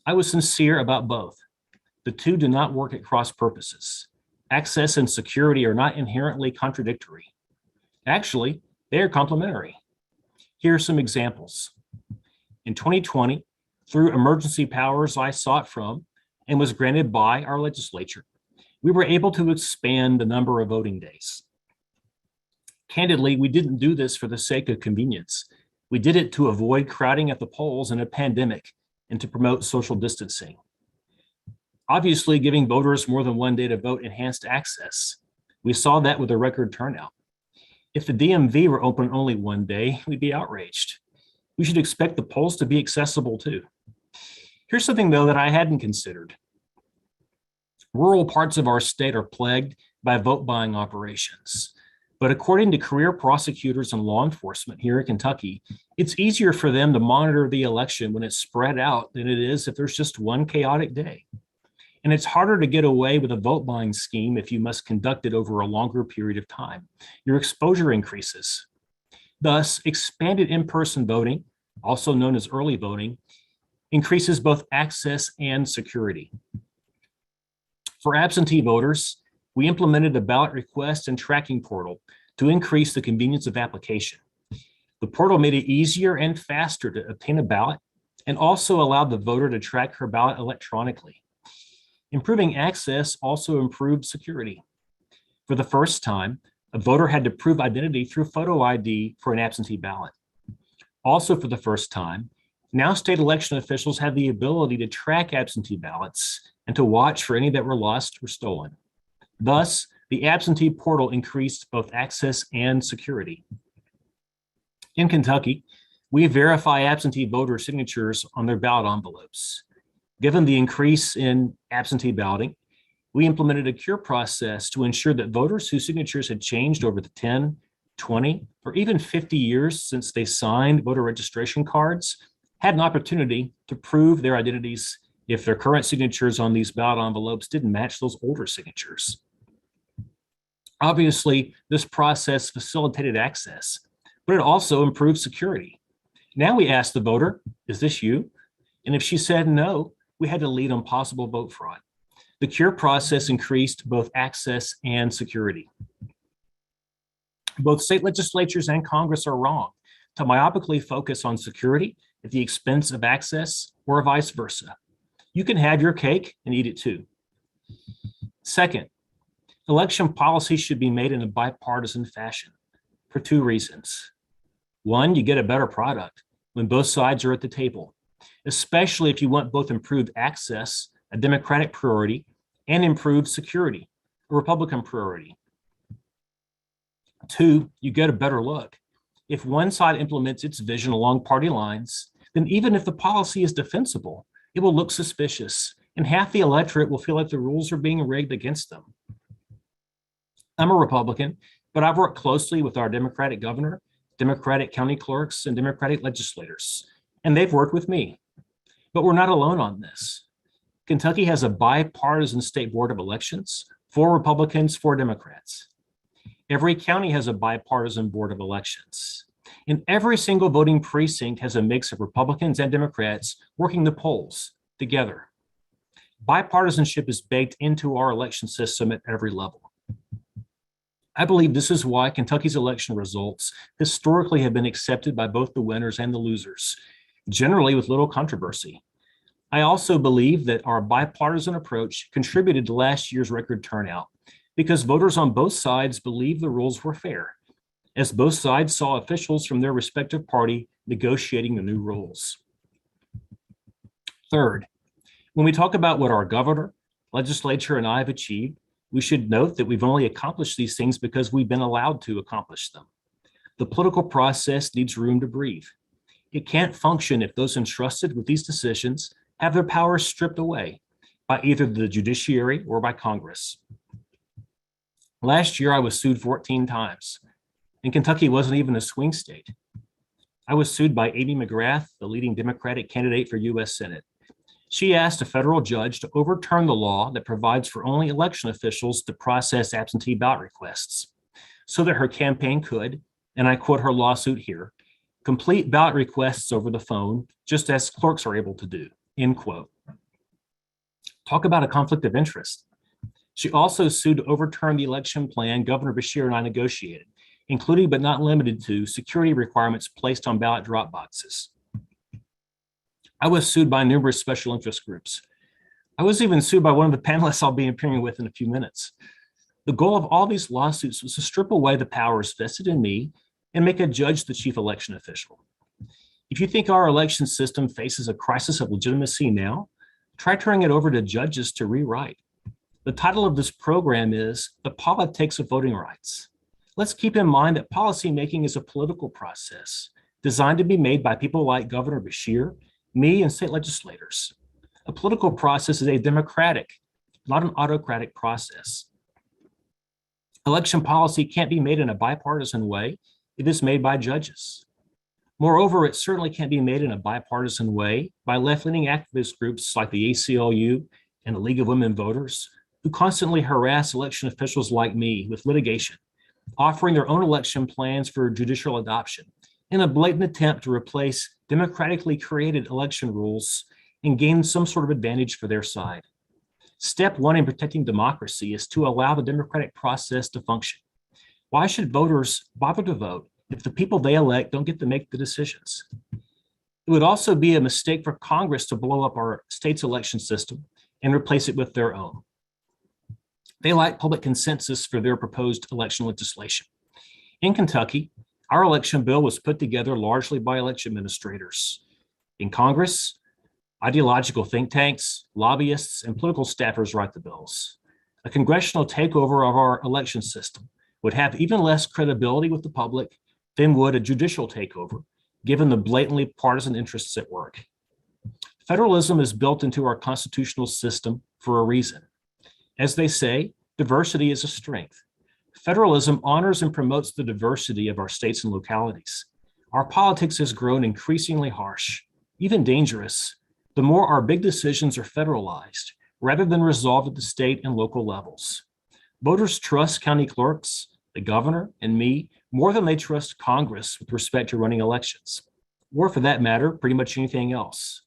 I was sincere about both. The two do not work at cross purposes. Access and security are not inherently contradictory. Actually, they are complementary. Here are some examples. In 2020, through emergency powers I sought from and was granted by our legislature, we were able to expand the number of voting days. Candidly, we didn't do this for the sake of convenience. We did it to avoid crowding at the polls in a pandemic and to promote social distancing. Obviously, giving voters more than one day to vote enhanced access. We saw that with a record turnout. If the DMV were open only one day, we'd be outraged. We should expect the polls to be accessible too. Here's something, though, that I hadn't considered. Rural parts of our state are plagued by vote buying operations. But according to career prosecutors and law enforcement here in Kentucky, it's easier for them to monitor the election when it's spread out than it is if there's just one chaotic day. And it's harder to get away with a vote buying scheme if you must conduct it over a longer period of time. Your exposure increases. Thus, expanded in-person voting, also known as early voting, increases both access and security. For absentee voters, we implemented a ballot request and tracking portal to increase the convenience of application. The portal made it easier and faster to obtain a ballot and also allowed the voter to track her ballot electronically. Improving access also improved security. For the first time, a voter had to prove identity through photo ID for an absentee ballot. Also for the first time, now state election officials have the ability to track absentee ballots and to watch for any that were lost or stolen. Thus, the absentee portal increased both access and security. In Kentucky, we verify absentee voter signatures on their ballot envelopes. Given the increase in absentee balloting, we implemented a cure process to ensure that voters whose signatures had changed over the 10, 20, or even 50 years since they signed voter registration cards had an opportunity to prove their identities if their current signatures on these ballot envelopes didn't match those older signatures. Obviously, this process facilitated access, but it also improved security. Now we asked the voter, is this you? And if she said no, we had to lead on possible vote fraud. The cure process increased both access and security. Both state legislatures and Congress are wrong to myopically focus on security at the expense of access or vice versa. You can have your cake and eat it too. Second, election policy should be made in a bipartisan fashion for two reasons. One, you get a better product when both sides are at the table, especially if you want both improved access, a Democratic priority, and improved security, a Republican priority. Two, you get a better look. If one side implements its vision along party lines, then even if the policy is defensible, it will look suspicious, and half the electorate will feel like the rules are being rigged against them. I'm a Republican, but I've worked closely with our Democratic governor, Democratic county clerks, and Democratic legislators, and they've worked with me. But we're not alone on this. Kentucky has a bipartisan state board of elections, 4 Republicans, 4 Democrats. Every county has a bipartisan board of elections. And every single voting precinct has a mix of Republicans and Democrats working the polls together. Bipartisanship is baked into our election system at every level. I believe this is why Kentucky's election results historically have been accepted by both the winners and the losers, generally with little controversy. I also believe that our bipartisan approach contributed to last year's record turnout because voters on both sides believed the rules were fair, as both sides saw officials from their respective party negotiating the new rules. Third, when we talk about what our governor, legislature, and I have achieved, we should note that we've only accomplished these things because we've been allowed to accomplish them. The political process needs room to breathe. It can't function if those entrusted with these decisions have their powers stripped away by either the judiciary or by Congress. Last year, I was sued 14 times, and Kentucky wasn't even a swing state. I was sued by Amy McGrath, the leading Democratic candidate for U.S. Senate. She asked a federal judge to overturn the law that provides for only election officials to process absentee ballot requests so that her campaign could, and I quote her lawsuit here, complete ballot requests over the phone, just as clerks are able to do, end quote. Talk about a conflict of interest. She also sued to overturn the election plan Governor Beshear and I negotiated, including but not limited to security requirements placed on ballot drop boxes. I was sued by numerous special interest groups. I was even sued by one of the panelists I'll be appearing with in a few minutes. The goal of all these lawsuits was to strip away the powers vested in me and make a judge the chief election official. If you think our election system faces a crisis of legitimacy now, try turning it over to judges to rewrite. The title of this program is The Politics of Voting Rights. Let's keep in mind that policymaking is a political process designed to be made by people like Governor Beshear, me, and state legislators. A political process is a democratic, not an autocratic process. Election policy can't be made in a bipartisan way. It is made by judges. Moreover, it certainly can't be made in a bipartisan way by left-leaning activist groups like the ACLU and the League of Women Voters, who constantly harass election officials like me with litigation, offering their own election plans for judicial adoption in a blatant attempt to replace democratically created election rules and gain some sort of advantage for their side. Step one in protecting democracy is to allow the democratic process to function. Why should voters bother to vote if the people they elect don't get to make the decisions? It would also be a mistake for Congress to blow up our state's election system and replace it with their own. They lack public consensus for their proposed election legislation. In Kentucky, our election bill was put together largely by election administrators. In Congress, ideological think tanks, lobbyists, and political staffers write the bills. A congressional takeover of our election system would have even less credibility with the public than would a judicial takeover, given the blatantly partisan interests at work. Federalism is built into our constitutional system for a reason. As they say, diversity is a strength. Federalism honors and promotes the diversity of our states and localities. Our politics has grown increasingly harsh, even dangerous, the more our big decisions are federalized rather than resolved at the state and local levels. Voters trust county clerks, the governor, and me more than they trust Congress with respect to running elections, or for that matter, pretty much anything else.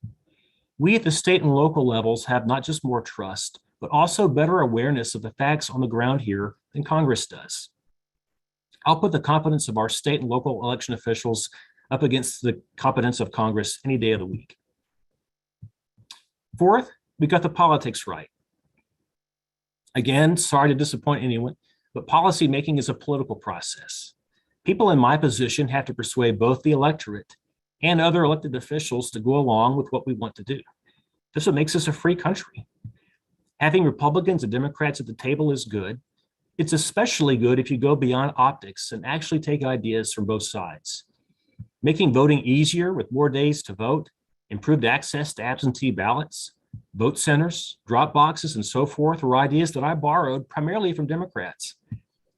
We at the state and local levels have not just more trust, but also better awareness of the facts on the ground here than Congress does. I'll put the competence of our state and local election officials up against the competence of Congress any day of the week. Fourth, we got the politics right. Again, sorry to disappoint anyone, but policy making is a political process. People in my position have to persuade both the electorate and other elected officials to go along with what we want to do. This is what makes us a free country. Having Republicans and Democrats at the table is good. It's especially good if you go beyond optics and actually take ideas from both sides. Making voting easier with more days to vote, improved access to absentee ballots, vote centers, drop boxes, and so forth were ideas that I borrowed primarily from Democrats.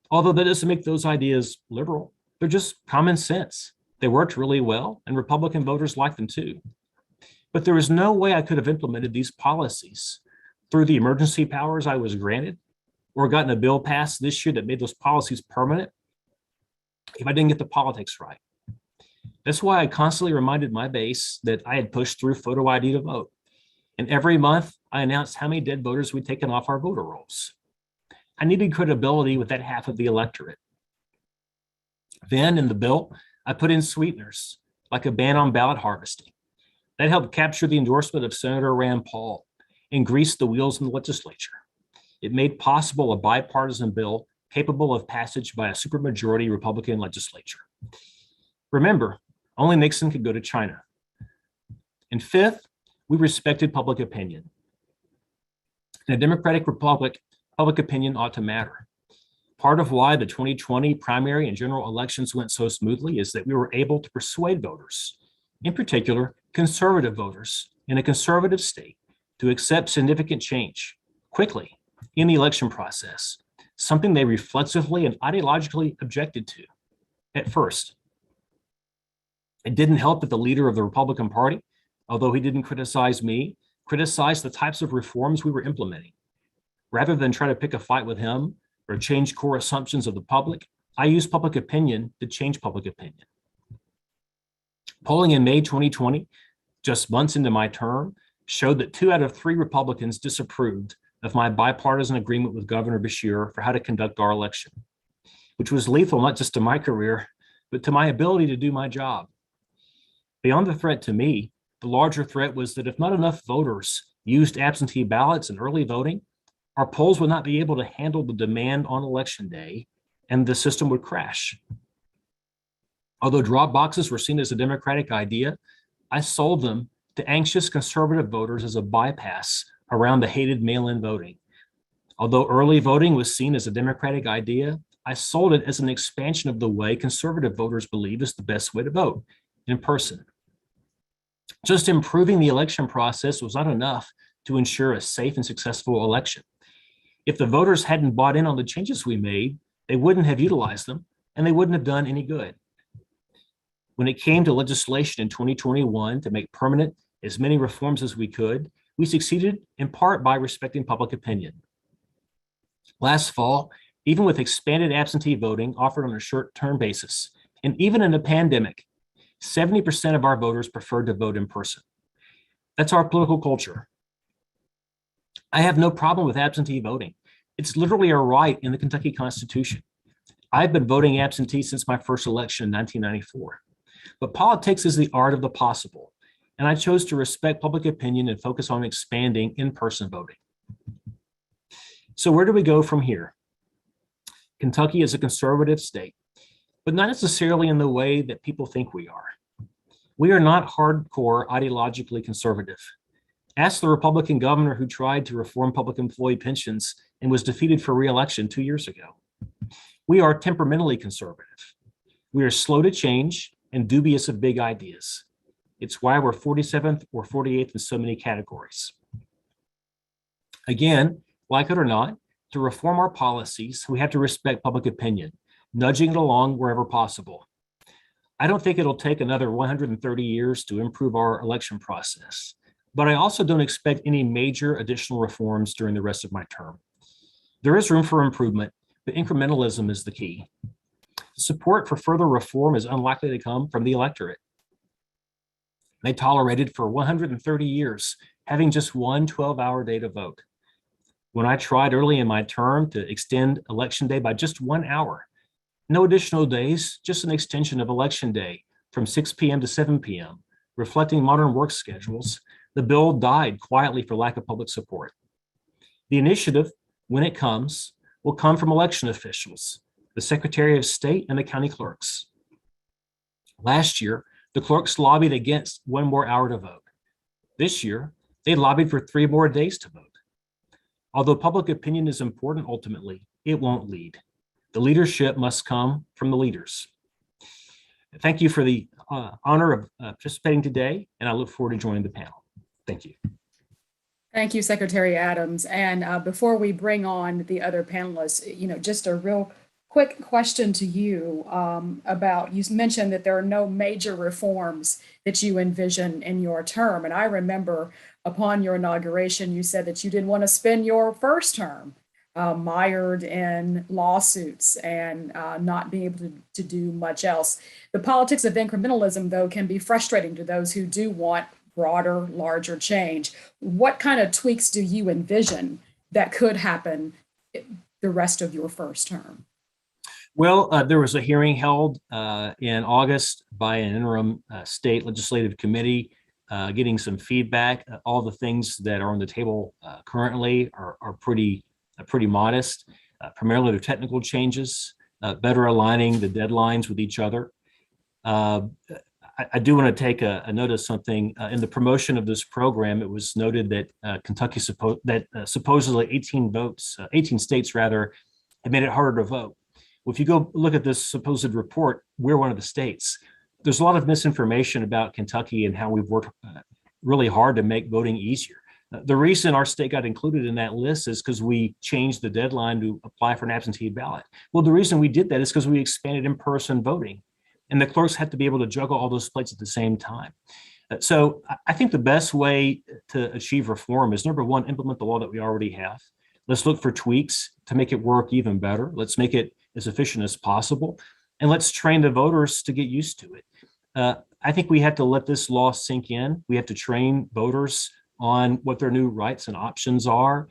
Although that doesn't make those ideas liberal, they're just common sense. They worked really well, and Republican voters like them too. But there was no way I could have implemented these policies through the emergency powers I was granted, or gotten a bill passed this year that made those policies permanent if I didn't get the politics right. That's why I constantly reminded my base that I had pushed through photo ID to vote. And every month I announced how many dead voters we'd taken off our voter rolls. I needed credibility with that half of the electorate. Then in the bill, I put in sweeteners, like a ban on ballot harvesting. That helped capture the endorsement of Senator Rand Paul and greased the wheels in the legislature. It made possible a bipartisan bill capable of passage by a supermajority Republican legislature. Remember, only Nixon could go to China. And fifth, we respected public opinion. In a democratic republic, public opinion ought to matter. Part of why the 2020 primary and general elections went so smoothly is that we were able to persuade voters, in particular, conservative voters in a conservative state, to accept significant change quickly in the election process, something they reflexively and ideologically objected to at first. It didn't help that the leader of the Republican Party, although he didn't criticize me, criticized the types of reforms we were implementing. Rather than try to pick a fight with him or change core assumptions of the public, I used public opinion to change public opinion. Polling in May 2020, just months into my term, showed that 2 out of 3 Republicans disapproved of my bipartisan agreement with Governor Beshear for how to conduct our election, which was lethal not just to my career, but to my ability to do my job. Beyond the threat to me, the larger threat was that if not enough voters used absentee ballots and early voting, our polls would not be able to handle the demand on election day, and the system would crash. Although drop boxes were seen as a Democratic idea, I sold them to anxious conservative voters as a bypass around the hated mail-in voting. Although early voting was seen as a Democratic idea, I sold it as an expansion of the way conservative voters believe is the best way to vote, in person. Just improving the election process was not enough to ensure a safe and successful election. If the voters hadn't bought in on the changes we made, they wouldn't have utilized them, and they wouldn't have done any good. When it came to legislation in 2021 to make permanent as many reforms as we could, we succeeded in part by respecting public opinion. Last fall, even with expanded absentee voting offered on a short-term basis, and even in a pandemic, 70% of our voters preferred to vote in person. That's our political culture. I have no problem with absentee voting. It's literally a right in the Kentucky Constitution. I've been voting absentee since my first election in 1994. But politics is the art of the possible, and I chose to respect public opinion and focus on expanding in-person voting. So where do we go from here? Kentucky is a conservative state, but not necessarily in the way that people think we are. We are not hardcore ideologically conservative. Ask the Republican governor who tried to reform public employee pensions and was defeated for re-election 2 years ago. We are temperamentally conservative. We are slow to change and dubious of big ideas. It's why we're 47th or 48th in so many categories. Again, like it or not, to reform our policies, we have to respect public opinion, nudging it along wherever possible. I don't think it'll take another 130 years to improve our election process, but I also don't expect any major additional reforms during the rest of my term. There is room for improvement, but incrementalism is the key. Support for further reform is unlikely to come from the electorate. They tolerated for 130 years having just one 12-hour day to vote. When I tried early in my term to extend election day by just 1 hour, no additional days, just an extension of election day from 6 p.m. to 7 p.m., reflecting modern work schedules, the bill died quietly for lack of public support. The initiative, when it comes, will come from election officials, the Secretary of State and the county clerks. Last year, the clerks lobbied against 1 more hour to vote. This year, they lobbied for 3 more days to vote. Although public opinion is important ultimately, it won't lead. The leadership must come from the leaders. Thank you for the honor of participating today, and I look forward to joining the panel. Thank you. Thank you, Secretary Adams. And before we bring on the other panelists, just a real quick question to you about, you mentioned that there are no major reforms that you envision in your term. And I remember upon your inauguration, you said that you didn't want to spend your first term mired in lawsuits and not being able to do much else. The politics of incrementalism, though, can be frustrating to those who do want broader, larger change. What kind of tweaks do you envision that could happen the rest of your first term? Well, there was a hearing held in August by an interim state legislative committee getting some feedback. All the things that are on the table currently are pretty modest. Primarily, they're technical changes, better aligning the deadlines with each other. I do want to take a note of something. In the promotion of this program, it was noted that Kentucky supposedly 18 states rather, had made it harder to vote. Well, if you go look at this supposed report, we're one of the states. There's a lot of misinformation about Kentucky and how we've worked really hard to make voting easier. The reason our state got included in that list is because we changed the deadline to apply for an absentee ballot. Well, the reason we did that is because we expanded in-person voting, and the clerks had to be able to juggle all those plates at the same time. So I think the best way to achieve reform is, number one, implement the law that we already have. Let's look for tweaks to make it work even better. Let's make it as efficient as possible. And let's train the voters to get used to it. I think we have to let this law sink in. We have to train voters on what their new rights and options are,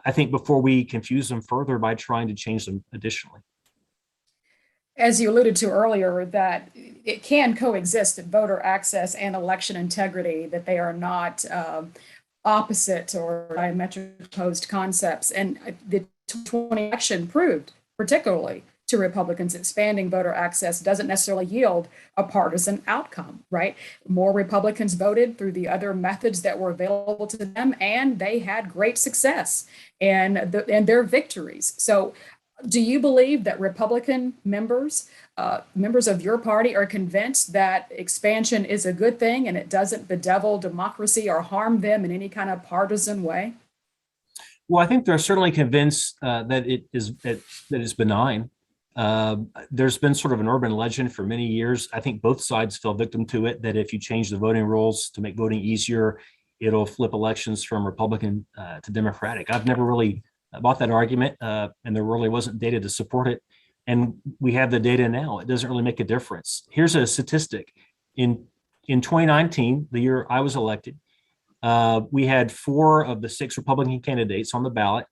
I think, before we confuse them further by trying to change them additionally. As you alluded to earlier, that it can coexist, voter access and election integrity, that they are not opposite or diametrically opposed concepts. And the 2020 election proved, particularly to Republicans, expanding voter access doesn't necessarily yield a partisan outcome, right? More Republicans voted through the other methods that were available to them, and they had great success and their victories. So do you believe that Republican members of your party are convinced that expansion is a good thing and it doesn't bedevil democracy or harm them in any kind of partisan way? Well, I think they're certainly convinced that it is benign. There's been sort of an urban legend for many years. I think both sides fell victim to it, that if you change the voting rules to make voting easier, it'll flip elections from Republican to Democratic. I've never really bought that argument, and there really wasn't data to support it. And we have the data now. It doesn't really make a difference. Here's a statistic. In 2019, the year I was elected, We had 4 of the 6 Republican candidates on the ballot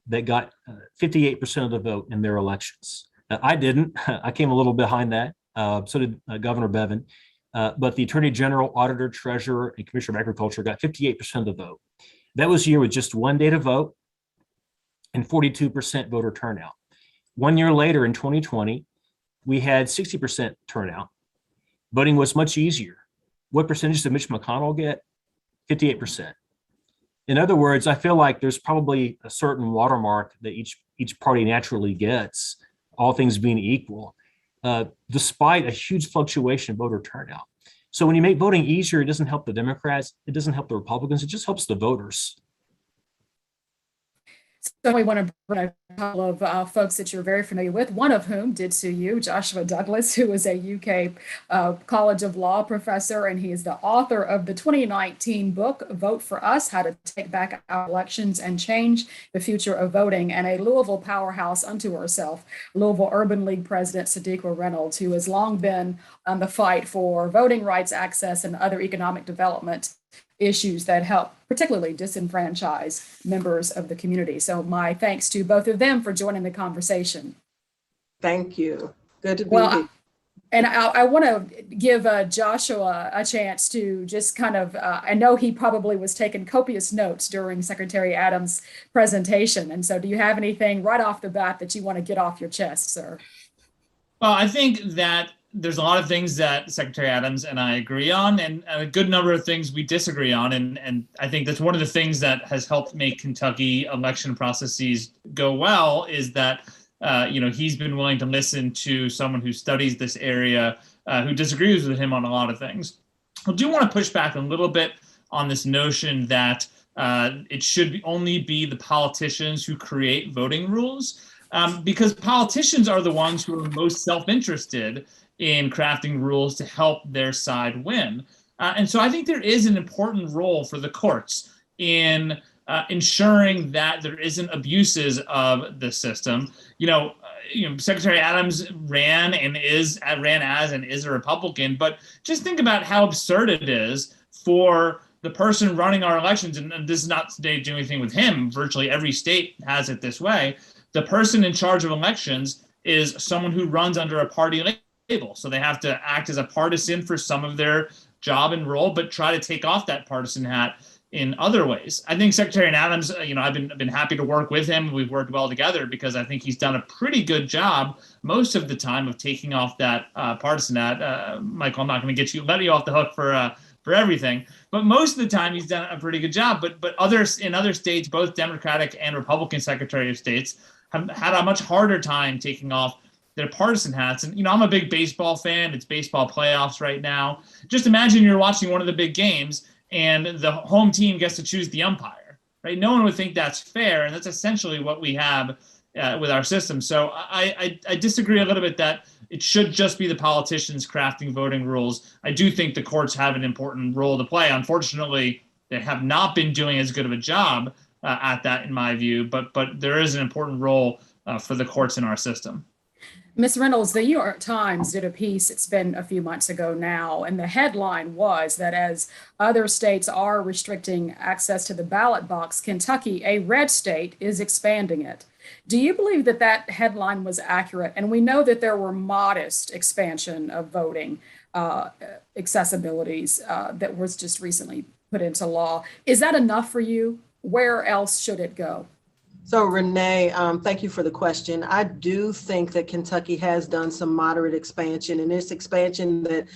that got 58% of the vote in their elections. I didn't. I came a little behind that. So did Governor Bevin. But the Attorney General, Auditor, Treasurer, and Commissioner of Agriculture got 58% of the vote. That was a year with just 1 day to vote and 42% voter turnout. 1 year later in 2020, we had 60% turnout. Voting was much easier. What percentage did Mitch McConnell get? 58%. In other words, I feel like there's probably a certain watermark that each party naturally gets, all things being equal, despite a huge fluctuation in voter turnout. So when you make voting easier, it doesn't help the Democrats, it doesn't help the Republicans, it just helps the voters. So we want to bring a couple of folks that you're very familiar with, one of whom did sue you, Joshua Douglas, who is a UK College of Law professor, and he is the author of the 2019 book, Vote for Us, How to Take Back Our Elections and Change the Future of Voting, and a Louisville powerhouse unto herself, Louisville Urban League President Sadiqa Reynolds, who has long been on the fight for voting rights access and other economic development issues that help particularly disenfranchise members of the community. So my thanks to both of them for joining the conversation. Thank you. Good to be here. And I want to give Joshua a chance to just kind of, I know he probably was taking copious notes during Secretary Adams' presentation. And so do you have anything right off the bat that you want to get off your chest, sir? Well, I think that there's a lot of things that Secretary Adams and I agree on, and a good number of things we disagree on. And I think that's one of the things that has helped make Kentucky election processes go well is that, he's been willing to listen to someone who studies this area, who disagrees with him on a lot of things. I do want to push back a little bit on this notion that it should only be the politicians who create voting rules, because politicians are the ones who are most self-interested in crafting rules to help their side win. And so I think there is an important role for the courts in ensuring that there isn't abuses of the system. Secretary Adams ran as a Republican, but just think about how absurd it is for the person running our elections, and this is not today doing anything with him, virtually every state has it this way. The person in charge of elections is someone who runs under a party label. So they have to act as a partisan for some of their job and role, but try to take off that partisan hat in other ways. I think Secretary Adams, I've been happy to work with him. We've worked well together because I think he's done a pretty good job most of the time of taking off that partisan hat. Michael, I'm not going to let you off the hook for everything, but most of the time he's done a pretty good job. But others in other states, both Democratic and Republican Secretary of States, have had a much harder time taking off their partisan hats. And, I'm a big baseball fan. It's baseball playoffs right now. Just imagine you're watching one of the big games and the home team gets to choose the umpire, right? No one would think that's fair. And that's essentially what we have with our system. So I disagree a little bit that it should just be the politicians crafting voting rules. I do think the courts have an important role to play. Unfortunately, they have not been doing as good of a job at that, in my view, but there is an important role for the courts in our system. Ms. Reynolds, the New York Times did a piece, it's been a few months ago now, and the headline was that as other states are restricting access to the ballot box, Kentucky, a red state, is expanding it. Do you believe that that headline was accurate? And we know that there were modest expansion of voting accessibilities that was just recently put into law. Is that enough for you? Where else should it go? So Renee, thank you for the question. I do think that Kentucky has done some moderate expansion, and it's expansion that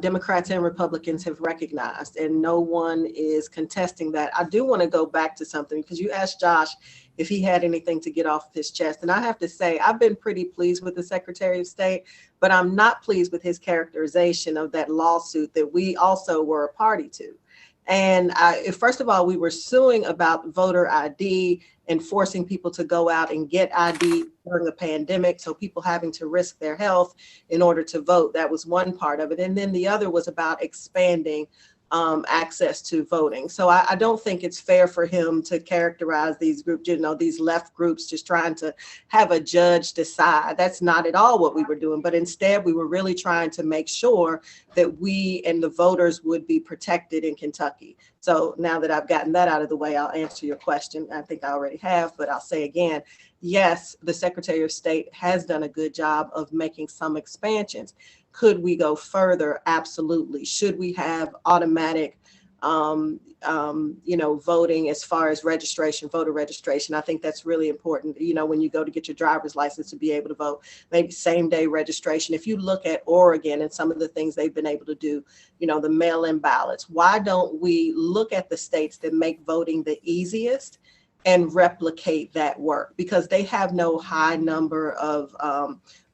Democrats and Republicans have recognized, and no one is contesting that. I do want to go back to something because you asked Josh if he had anything to get off his chest. And I have to say, I've been pretty pleased with the Secretary of State, but I'm not pleased with his characterization of that lawsuit that we also were a party to. And first of all, we were suing about voter ID and forcing people to go out and get ID during a pandemic. So people having to risk their health in order to vote. That was one part of it. And then the other was about expanding access to voting. So I don't think it's fair for him to characterize these groups, these left groups just trying to have a judge decide. That's not at all what we were doing. But instead, we were really trying to make sure that we and the voters would be protected in Kentucky. So now that I've gotten that out of the way, I'll answer your question. I think I already have, but I'll say again, yes, the Secretary of State has done a good job of making some expansions. Could we go further? Absolutely. Should we have automatic, voting as far as registration, voter registration? I think that's really important. When you go to get your driver's license to be able to vote, maybe same day registration. If you look at Oregon and some of the things they've been able to do, the mail-in ballots, why don't we look at the states that make voting the easiest and replicate that work? Because they have no high number of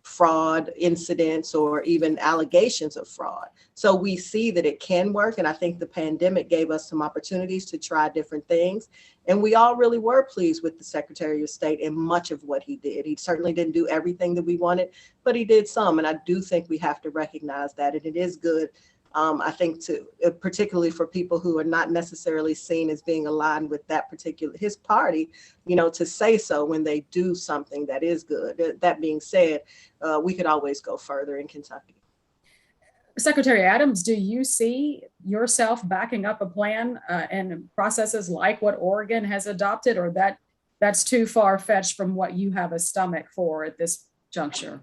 fraud incidents or even allegations of fraud. So we see that it can work. And I think the pandemic gave us some opportunities to try different things. And we all really were pleased with the Secretary of State and much of what he did. He certainly didn't do everything that we wanted, but he did some. And I do think we have to recognize that. And it is good, I think, particularly for people who are not necessarily seen as being aligned with his party, to say so when they do something that is good. That being said, we could always go further in Kentucky. Secretary Adams, do you see yourself backing up a plan and processes like what Oregon has adopted, or that's too far-fetched from what you have a stomach for at this juncture?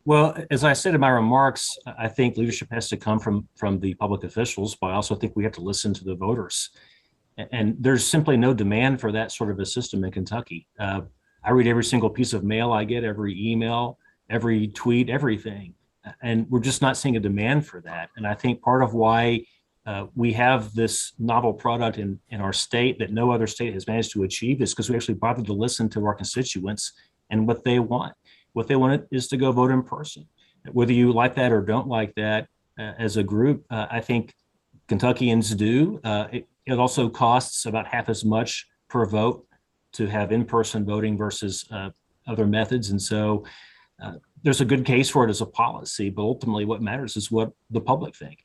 Well, as I said in my remarks, I think leadership has to come from the public officials, but I also think we have to listen to the voters. And there's simply no demand for that sort of a system in Kentucky. I read every single piece of mail I get, every email, every tweet, everything. And we're just not seeing a demand for that. And I think part of why we have this novel product in our state that no other state has managed to achieve is because we actually bothered to listen to our constituents and what they want. What they want is to go vote in person. Whether you like that or don't like that as a group, I think Kentuckians do. It also costs about half as much per vote to have in-person voting versus other methods. And so there's a good case for it as a policy, but ultimately what matters is what the public think.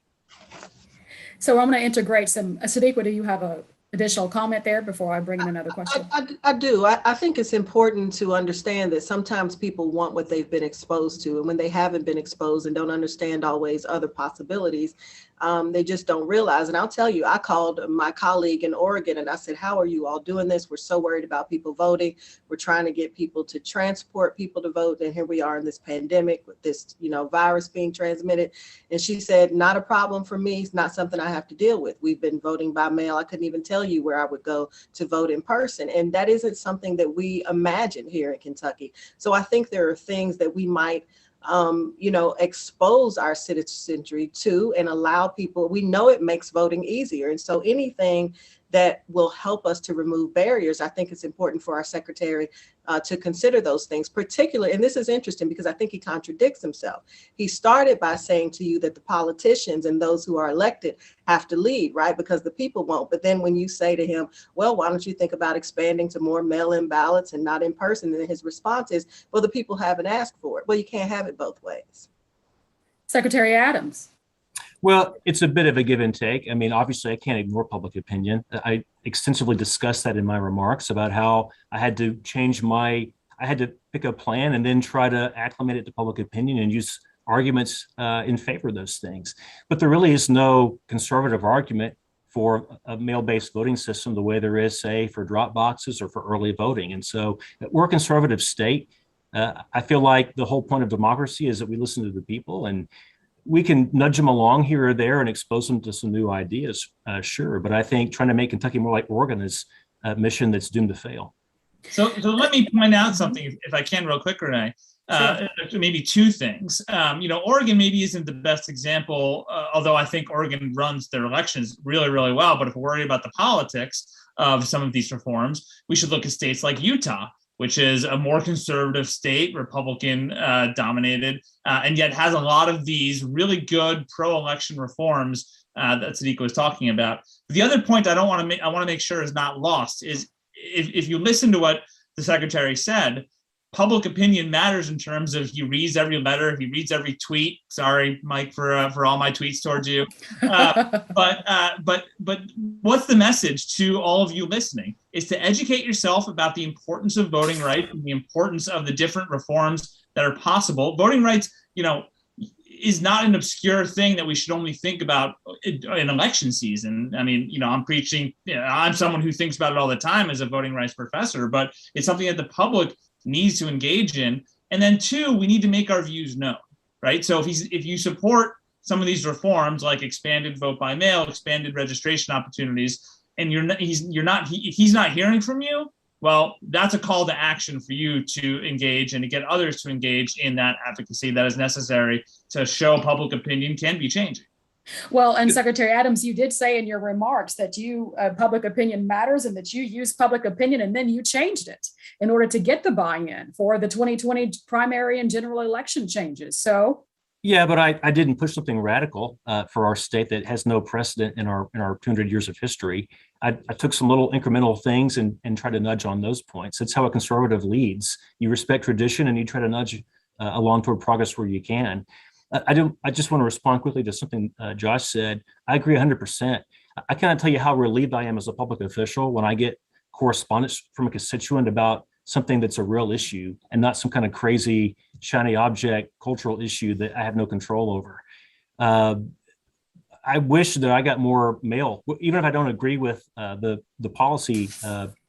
So I'm going to integrate some. Sadiqa, do you have a additional comment there before I bring in another question? I do. I think it's important to understand that sometimes people want what they've been exposed to, and when they haven't been exposed and don't understand always other possibilities, they just don't realize. And I'll tell you, I called my colleague in Oregon and I said, how are you all doing this? We're so worried about people voting. We're trying to get people to transport people to vote. And here we are in this pandemic with this, virus being transmitted. And she said, not a problem for me. It's not something I have to deal with. We've been voting by mail. I couldn't even tell you where I would go to vote in person. And that isn't something that we imagine here in Kentucky. So I think there are things that we might expose our citizenry to and allow people. We know it makes voting easier. And so anything that will help us to remove barriers, I think it's important for our secretary to consider those things, particularly, and this is interesting because I think he contradicts himself. He started by saying to you that the politicians and those who are elected have to lead, right? Because the people won't. But then when you say to him, well, why don't you think about expanding to more mail-in ballots and not in person? And his response is, well, the people haven't asked for it. Well, you can't have it both ways. Secretary Adams. Well, it's a bit of a give and take. I mean, obviously, I can't ignore public opinion. I extensively discussed that in my remarks about how I had to I had to pick a plan and then try to acclimate it to public opinion and use arguments in favor of those things. But there really is no conservative argument for a mail-based voting system the way there is, say, for drop boxes or for early voting. And so we're a conservative state. I feel like the whole point of democracy is that we listen to the people, and we can nudge them along here or there and expose them to some new ideas, sure. But I think trying to make Kentucky more like Oregon is a mission that's doomed to fail. So let me point out something, if I can, real quick, Renee. Maybe two things. Oregon maybe isn't the best example, although I think Oregon runs their elections really, really well. But if we're worried about the politics of some of these reforms, we should look at states like Utah, which is a more conservative state, Republican dominated, and yet has a lot of these really good pro-election reforms that Sadiqa was talking about. The other point I want to make sure is not lost is if you listen to what the secretary said, public opinion matters in terms of he reads every letter, he reads every tweet. Sorry, Mike, for all my tweets towards you. But what's the message to all of you listening? Is to educate yourself about the importance of voting rights and the importance of the different reforms that are possible. Voting rights, is not an obscure thing that we should only think about in election season. I mean, I'm someone who thinks about it all the time as a voting rights professor, but it's something that the public needs to engage in. And then two, we need to make our views known, right? So if you support some of these reforms like expanded vote by mail, expanded registration opportunities, and he's not hearing from you, well, that's a call to action for you to engage and to get others to engage in that advocacy that is necessary to show public opinion can be changing. Well, and Secretary Adams, you did say in your remarks that public opinion matters and that you use public opinion and then you changed it in order to get the buy-in for the 2020 primary and general election changes. So. Yeah, but I didn't push something radical for our state that has no precedent in our 200 years of history. I took some little incremental things and tried to nudge on those points. That's how a conservative leads. You respect tradition and you try to nudge along toward progress where you can. I just want to respond quickly to something Josh said. I agree 100%. I cannot tell you how relieved I am as a public official when I get correspondence from a constituent about something that's a real issue and not some kind of crazy shiny object cultural issue that I have no control over. I wish that I got more mail, even if I don't agree with the policy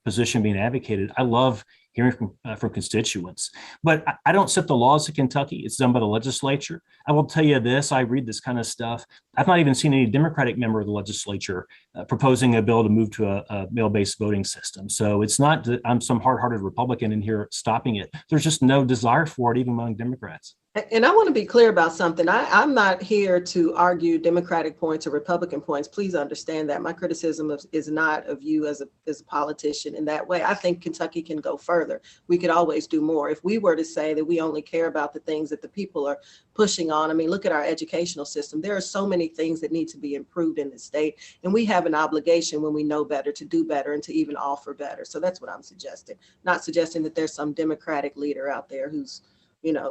position being advocated. I love hearing from constituents, but I don't set the laws in Kentucky. It's done by the legislature. I will tell you this, I read this kind of stuff. I've not even seen any Democratic member of the legislature proposing a bill to move to a mail-based voting system. So it's not that I'm some hard-hearted Republican in here stopping it. There's just no desire for it, even among Democrats. And I want to be clear about something. I'm not here to argue Democratic points or Republican points. Please understand that. My criticism is not of you as a politician in that way. I think Kentucky can go further. We could always do more. If we were to say that we only care about the things that the people are pushing on, I mean, look at our educational system. There are so many things that need to be improved in the state. And we have an obligation when we know better to do better and to even offer better. So that's what I'm suggesting. Not suggesting that there's some Democratic leader out there who's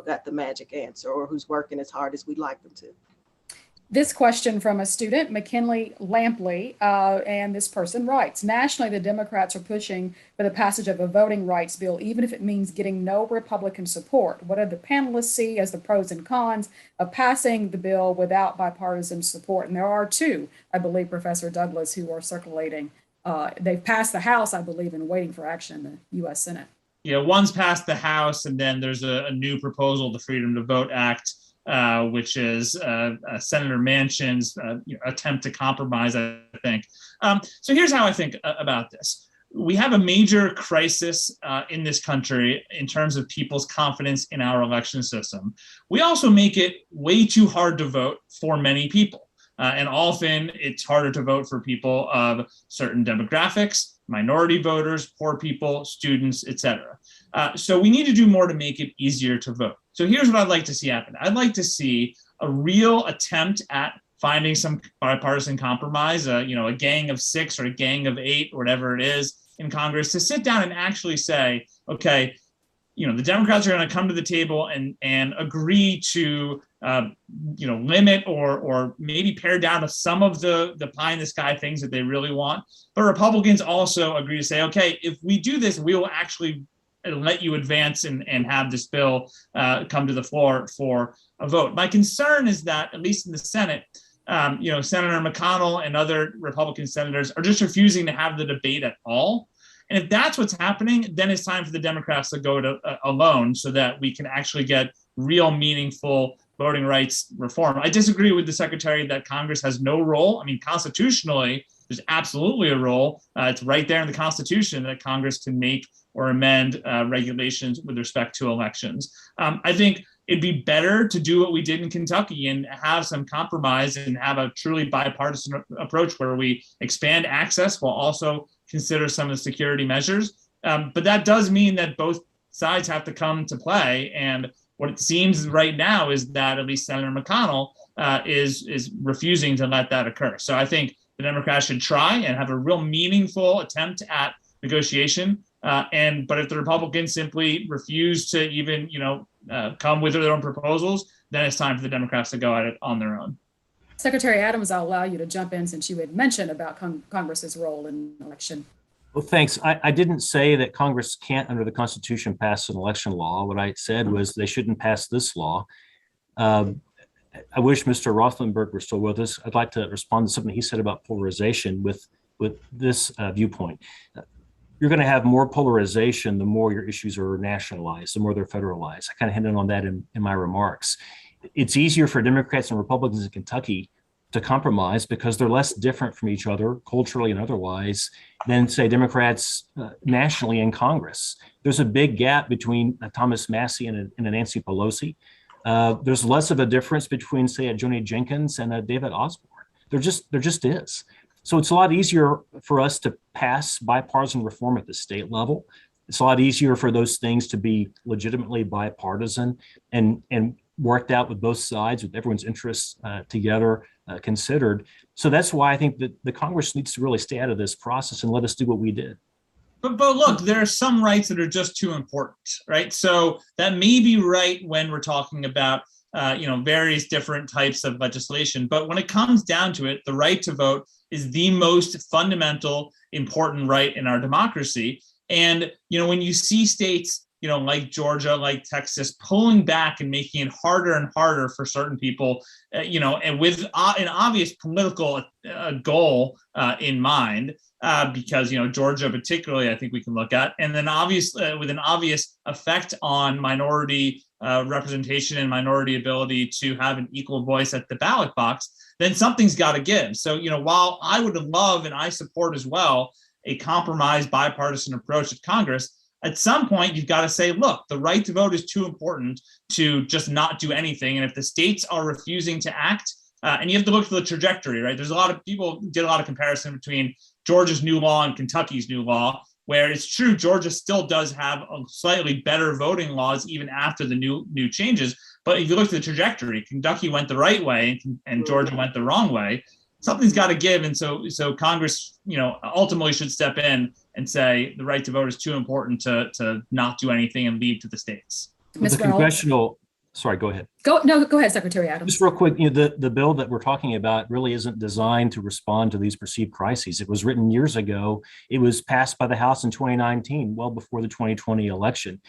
got the magic answer or who's working as hard as we'd like them to. This question from a student, McKinley Lampley, and this person writes, nationally, the Democrats are pushing for the passage of a voting rights bill, even if it means getting no Republican support. What do the panelists see as the pros and cons of passing the bill without bipartisan support? And there are two, I believe, Professor Douglas, who are circulating. They've passed the House, I believe, and waiting for action in the U.S. Senate. Yeah, one's passed the House, and then there's a new proposal, the Freedom to Vote Act, which is Senator Manchin's attempt to compromise, I think. So here's how I think about this. We have a major crisis in this country in terms of people's confidence in our election system. We also make it way too hard to vote for many people. And often it's harder to vote for people of certain demographics, minority voters, poor people, students, etc. So we need to do more to make it easier to vote. So here's what I'd like to see happen. I'd like to see a real attempt at finding some bipartisan compromise, a gang of 6 or a gang of 8 or whatever it is in Congress to sit down and actually say, okay, the Democrats are going to come to the table and agree to limit or maybe pare down to some of the pie in the sky things that they really want. But Republicans also agree to say, okay, if we do this, we will actually let you advance and have this bill come to the floor for a vote. My concern is that, at least in the Senate, Senator McConnell and other Republican senators are just refusing to have the debate at all. And if that's what's happening, then it's time for the Democrats to go to alone so that we can actually get real meaningful voting rights reform. I disagree with the Secretary that Congress has no role. I mean, constitutionally, there's absolutely a role. It's right there in the Constitution that Congress can make or amend regulations with respect to elections. I think it'd be better to do what we did in Kentucky and have some compromise and have a truly bipartisan approach where we expand access while also consider some of the security measures. But that does mean that both sides have to come to play. And what it seems right now is that at least Senator McConnell is refusing to let that occur. So I think the Democrats should try and have a real meaningful attempt at negotiation. But if the Republicans simply refuse to even, come with their own proposals, then it's time for the Democrats to go at it on their own. Secretary Adams, I'll allow you to jump in since you had mentioned about Congress's role in the election. Well, thanks. I didn't say that Congress can't, under the Constitution, pass an election law. What I said was they shouldn't pass this law. I wish Mr. Rothenberg were still with us. I'd like to respond to something he said about polarization with this viewpoint. You're going to have more polarization the more your issues are nationalized, the more they're federalized. I kind of hinted on that in my remarks. It's easier for Democrats and Republicans in Kentucky to compromise because they're less different from each other culturally and otherwise than, say, Democrats nationally in Congress. There's a big gap between Thomas Massie and a Nancy Pelosi. There's less of a difference between, say, a Joni Jenkins and a David Osborne. There just is. So it's a lot easier for us to pass bipartisan reform at the state level. It's a lot easier for those things to be legitimately bipartisan and worked out with both sides, with everyone's interests together considered. So that's why I think that the Congress needs to really stay out of this process and let us do what we did. But look, there are some rights that are just too important, right? So that may be right when we're talking about various different types of legislation. But when it comes down to it, the right to vote is the most fundamental, important right in our democracy. And when you see states like Georgia, like Texas, pulling back and making it harder and harder for certain people, and with an obvious political goal in mind, because Georgia particularly, I think we can look at, and then obviously with an obvious effect on minority representation and minority ability to have an equal voice at the ballot box, then something's got to give. So while I would love and I support as well a compromised bipartisan approach at Congress, at some point, you've got to say, look, the right to vote is too important to just not do anything. And if the states are refusing to act, and you have to look for the trajectory, right? There's a lot of people did a lot of comparison between Georgia's new law and Kentucky's new law, where it's true Georgia still does have a slightly better voting laws even after the new changes. But if you look at the trajectory, Kentucky went the right way and Georgia went the wrong way. Something's got to give, and so Congress, ultimately should step in and say the right to vote is too important to not do anything and leave to the states. Ms. The congressional, sorry, go ahead. Go ahead, Secretary Adams. Just real quick, the bill that we're talking about really isn't designed to respond to these perceived crises. It was written years ago. It was passed by the House in 2019, well before the 2020 election,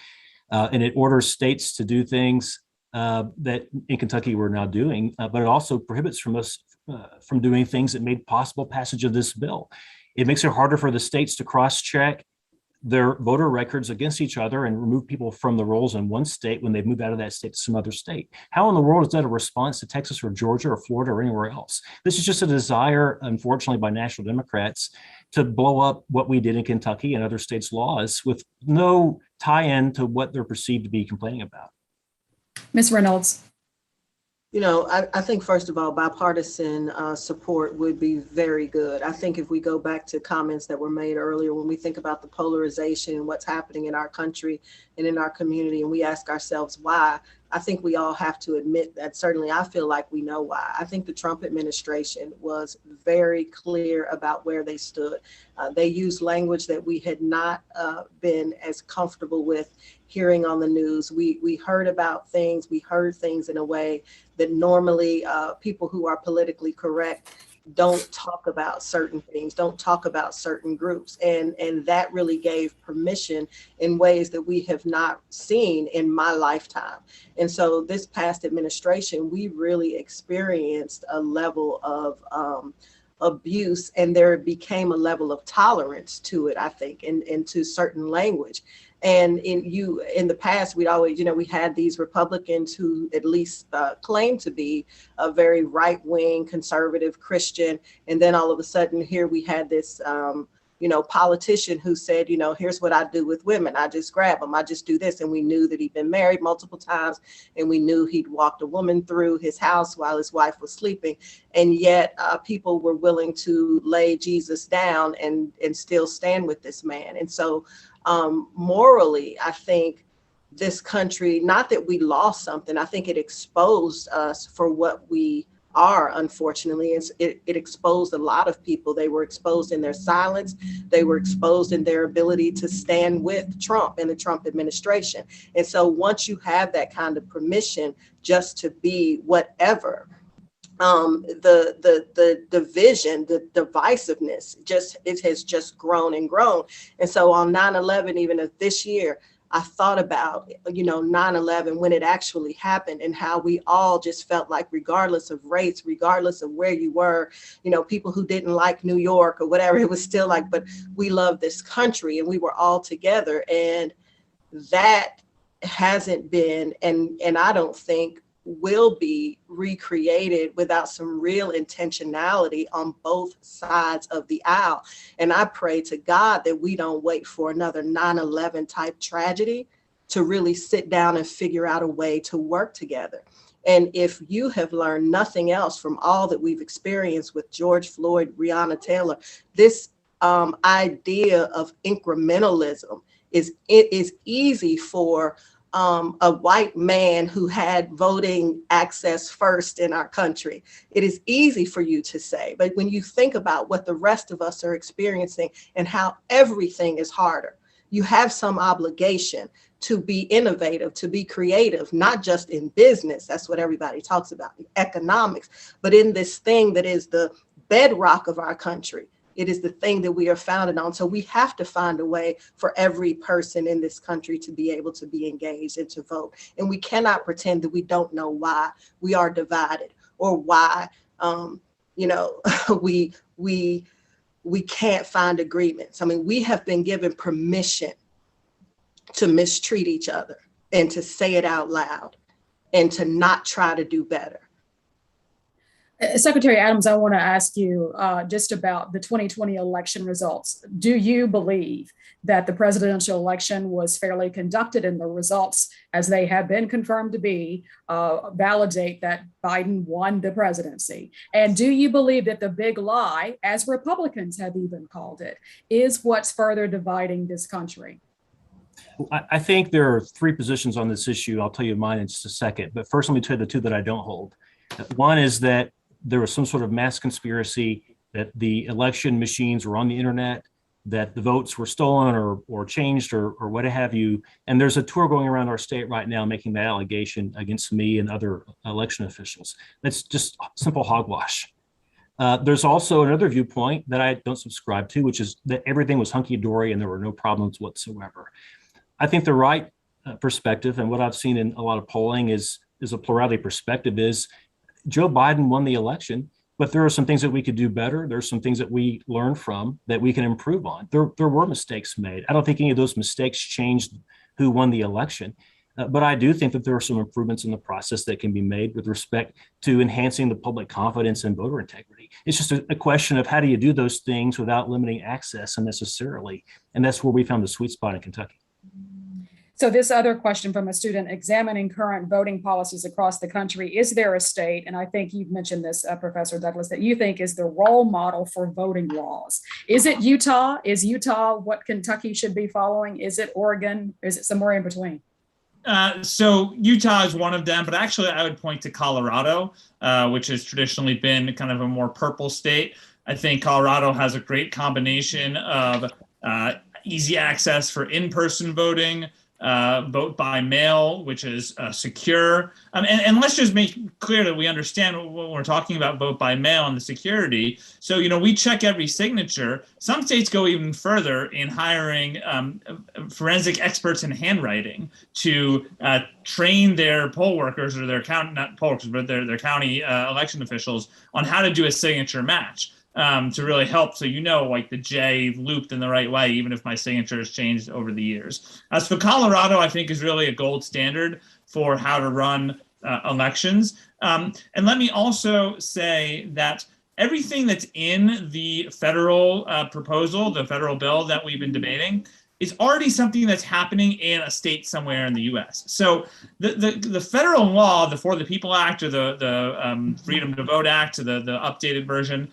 and it orders states to do things that in Kentucky we're now doing, but it also prohibits from us from doing things that made possible passage of this bill. It makes it harder for the states to cross-check their voter records against each other and remove people from the rolls in one state when they've moved out of that state to some other state. How in the world is that a response to Texas or Georgia or Florida or anywhere else? This is just a desire, unfortunately, by national Democrats to blow up what we did in Kentucky and other states' laws with no tie-in to what they're perceived to be complaining about. Ms. Reynolds. I think, first of all, bipartisan support would be very good. I think if we go back to comments that were made earlier, when we think about the polarization and what's happening in our country and in our community, and we ask ourselves why, I think we all have to admit that certainly I feel like we know why. I think the Trump administration was very clear about where they stood. They used language that we had not been as comfortable with hearing on the news. We heard about things, we heard things in a way that normally people who are politically correct don't talk about certain things, don't talk about certain groups. And that really gave permission in ways that we have not seen in my lifetime. And so this past administration, we really experienced a level of abuse, and there became a level of tolerance to it, I think, and to certain language. And in the past, we'd always, we had these Republicans who at least claimed to be a very right-wing, conservative Christian. And then all of a sudden here we had this, politician who said, here's what I do with women. I just grab them. I just do this. And we knew that he'd been married multiple times. And we knew he'd walked a woman through his house while his wife was sleeping. And yet people were willing to lay Jesus down and still stand with this man. And so morally, I think this country, not that we lost something, I think it exposed us for what we are, unfortunately, it exposed a lot of people. They were exposed in their silence. They were exposed in their ability to stand with Trump and the Trump administration. And so once you have that kind of permission just to be whatever, the division, the divisiveness, it has just grown and grown. And so on 9/11, even of this year, I thought about, 9/11 when it actually happened and how we all just felt like, regardless of race, regardless of where you were, people who didn't like New York or whatever, it was still like, but we love this country and we were all together. And that hasn't been, and I don't think will be recreated without some real intentionality on both sides of the aisle. And I pray to God that we don't wait for another 9/11 type tragedy to really sit down and figure out a way to work together. And if you have learned nothing else from all that we've experienced with George Floyd, Breonna Taylor, this idea of incrementalism is easy for a white man who had voting access first in our country. It is easy for you to say, but when you think about what the rest of us are experiencing and how everything is harder, you have some obligation to be innovative, to be creative, not just in business. That's what everybody talks about, the economics, but in this thing that is the bedrock of our country. It is the thing that we are founded on. So we have to find a way for every person in this country to be able to be engaged and to vote. And we cannot pretend that we don't know why we are divided or why, we can't find agreements. I mean, we have been given permission to mistreat each other and to say it out loud and to not try to do better. Secretary Adams, I want to ask you just about the 2020 election results. Do you believe that the presidential election was fairly conducted and the results, as they have been confirmed to be, validate that Biden won the presidency? And do you believe that the big lie, as Republicans have even called it, is what's further dividing this country? I think there are three positions on this issue. I'll tell you mine in just a second. But first, let me tell you the two that I don't hold. One is that there was some sort of mass conspiracy, that the election machines were on the internet, that the votes were stolen or changed or what have you. And there's a tour going around our state right now making that allegation against me and other election officials. That's just simple hogwash. There's also another viewpoint that I don't subscribe to, which is that everything was hunky-dory and there were no problems whatsoever. I think the right perspective, and what I've seen in a lot of polling is a plurality perspective, is Joe Biden won the election, but there are some things that we could do better. There's some things that we learned from that we can improve on. There were mistakes made. I don't think any of those mistakes changed who won the election, but I do think that there are some improvements in the process that can be made with respect to enhancing the public confidence and voter integrity. It's just a question of how do you do those things without limiting access unnecessarily, and that's where we found the sweet spot in Kentucky. So this other question from a student: examining current voting policies across the country, is there a state, and I think you've mentioned this, Professor Douglas, that you think is the role model for voting laws? Is it Utah? Is Utah what Kentucky should be following? Is it Oregon? Is it somewhere in between? So Utah is one of them, but actually I would point to Colorado, which has traditionally been kind of a more purple state. I think Colorado has a great combination of easy access for in-person voting, vote by mail, which is secure. And let's just make clear that we understand what we're talking about vote by mail and the security. So, we check every signature. Some states go even further in hiring forensic experts in handwriting to train their poll workers or their county, not poll workers, but their county election officials on how to do a signature match. To really help, so like the J looped in the right way, even if my signature has changed over the years. As for Colorado, I think is really a gold standard for how to run elections. And let me also say that everything that's in the federal proposal, the federal bill that we've been debating, is already something that's happening in a state somewhere in the U.S. So the federal law, the For the People Act or the Freedom to Vote Act, the updated version,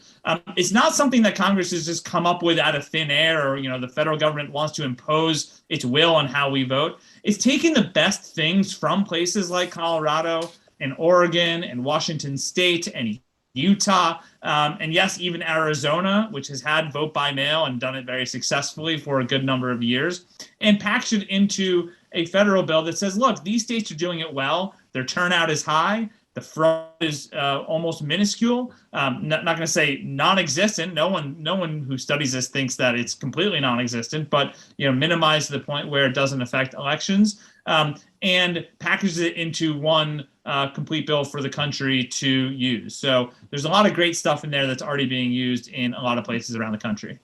it's not something that Congress has just come up with out of thin air, or the federal government wants to impose its will on how we vote. It's taking the best things from places like Colorado and Oregon and Washington State and Utah, and yes, even Arizona, which has had vote by mail and done it very successfully for a good number of years, and package it into a federal bill that says, look, these states are doing it well. Their turnout is high. The fraud is almost minuscule. Not going to say non-existent. No one who studies this thinks that it's completely non-existent, but minimized to the point where it doesn't affect elections, and packages it into one complete bill for the country to use. So there's a lot of great stuff in there that's already being used in a lot of places around the country.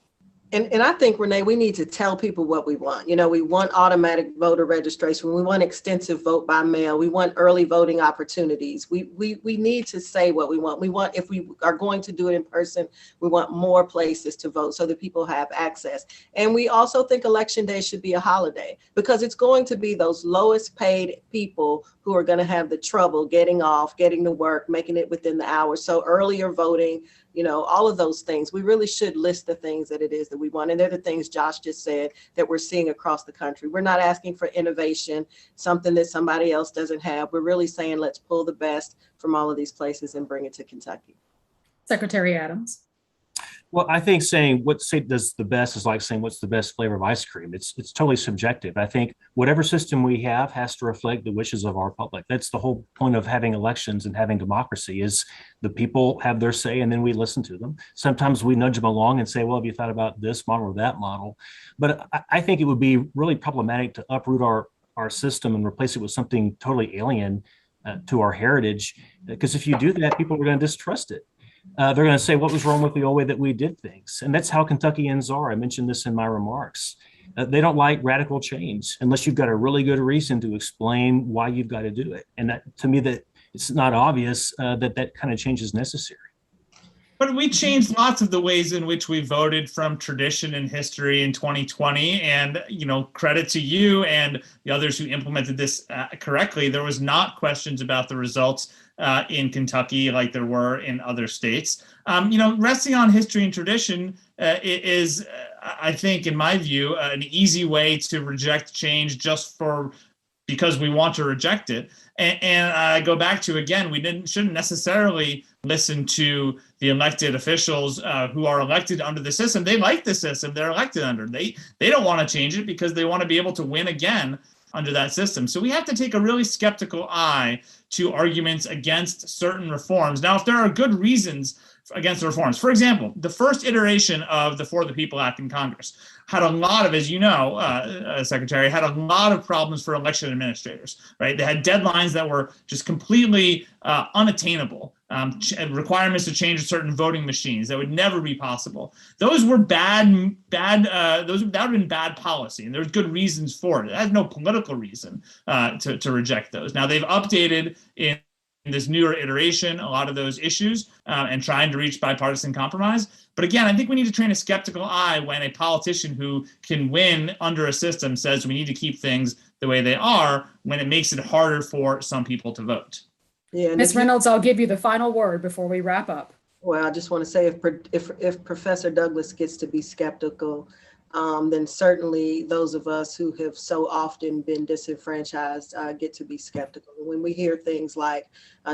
And I think, Renee, we need to tell people what we want. We want automatic voter registration. We want extensive vote by mail. We want early voting opportunities. We need to say what we want. We want, if we are going to do it in person, we want more places to vote so that people have access. And we also think Election Day should be a holiday, because it's going to be those lowest paid people who are going to have the trouble getting off, getting to work, making it within the hour. So earlier voting, all of those things, we really should list the things that it is that we want. And they're the things Josh just said that we're seeing across the country. We're not asking for innovation, something that somebody else doesn't have. We're really saying, let's pull the best from all of these places and bring it to Kentucky. Secretary Adams. Well, I think saying what state does the best is like saying what's the best flavor of ice cream. It's totally subjective. I think whatever system we have has to reflect the wishes of our public. That's the whole point of having elections and having democracy, is the people have their say and then we listen to them. Sometimes we nudge them along and say, well, have you thought about this model or that model? But I think it would be really problematic to uproot our system and replace it with something totally alien to our heritage. Because if you do that, people are going to distrust it. They're going to say, what was wrong with the old way that we did things? And that's how Kentuckians are. I mentioned this in my remarks. They don't like radical change unless you've got a really good reason to explain why you've got to do it. And that, to me, that it's not obvious that kind of change is necessary. But we changed lots of the ways in which we voted from tradition and history in 2020. And, credit to you and the others who implemented this correctly. There was not questions about the results in Kentucky like there were in other states. Resting on history and tradition is, I think, in my view, an easy way to reject change just because we want to reject it. And I go back to, again, we shouldn't necessarily listen to the elected officials who are elected under the system. They like the system they're elected under. They don't want to change it because they want to be able to win again under that system. So we have to take a really skeptical eye to arguments against certain reforms. Now, if there are good reasons against the reforms, for example, the first iteration of the For the People Act in Congress had a lot of, as you know, Secretary, had a lot of problems for election administrators, right? They had deadlines that were just completely unattainable, requirements to change certain voting machines that would never be possible. Those were that would have been bad policy, and there's good reasons for it. It has no political reason to reject those. Now they've updated in this newer iteration a lot of those issues and trying to reach bipartisan compromise. But again, I think we need to train a skeptical eye when a politician who can win under a system says we need to keep things the way they are, when it makes it harder for some people to vote. Yeah, Ms. Reynolds, I'll give you the final word before we wrap up. Well, I just want to say, if Professor Douglas gets to be skeptical, then certainly those of us who have so often been disenfranchised get to be skeptical. When we hear things like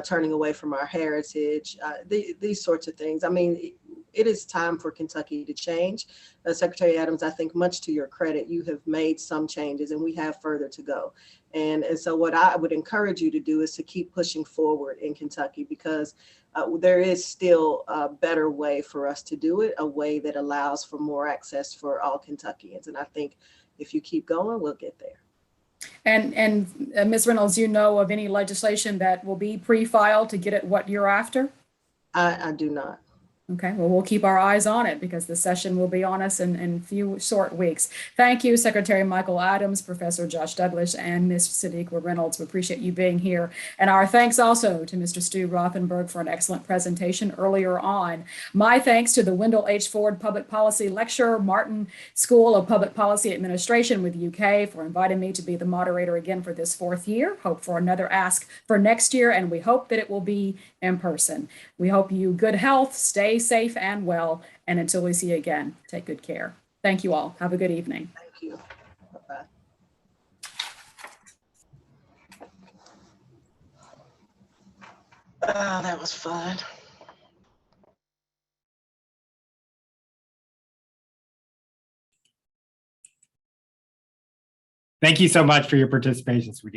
turning away from our heritage, these sorts of things, I mean, it is time for Kentucky to change. Secretary Adams, I think much to your credit, you have made some changes and we have further to go. And so what I would encourage you to do is to keep pushing forward in Kentucky, because there is still a better way for us to do it, a way that allows for more access for all Kentuckians. And I think if you keep going, we'll get there. And Ms. Reynolds, you know of any legislation that will be pre-filed to get at what you're after? I do not. Okay, well, we'll keep our eyes on it because the session will be on us in few short weeks. Thank you, Secretary Michael Adams, Professor Josh Douglas, and Ms. Sadiqa Reynolds. We appreciate you being here. And our thanks also to Mr. Stu Rothenberg for an excellent presentation earlier on. My thanks to the Wendell H. Ford Public Policy Lecturer, Martin School of Public Policy Administration with UK, for inviting me to be the moderator again for this fourth year. Hope for another ask for next year, and we hope that it will be in person. We hope you good health, stay safe and well, and until we see you again, take good care. Thank you all. Have a good evening. Thank you. Bye-bye. Oh, that was fun. Thank you so much for your participation, Sweetie.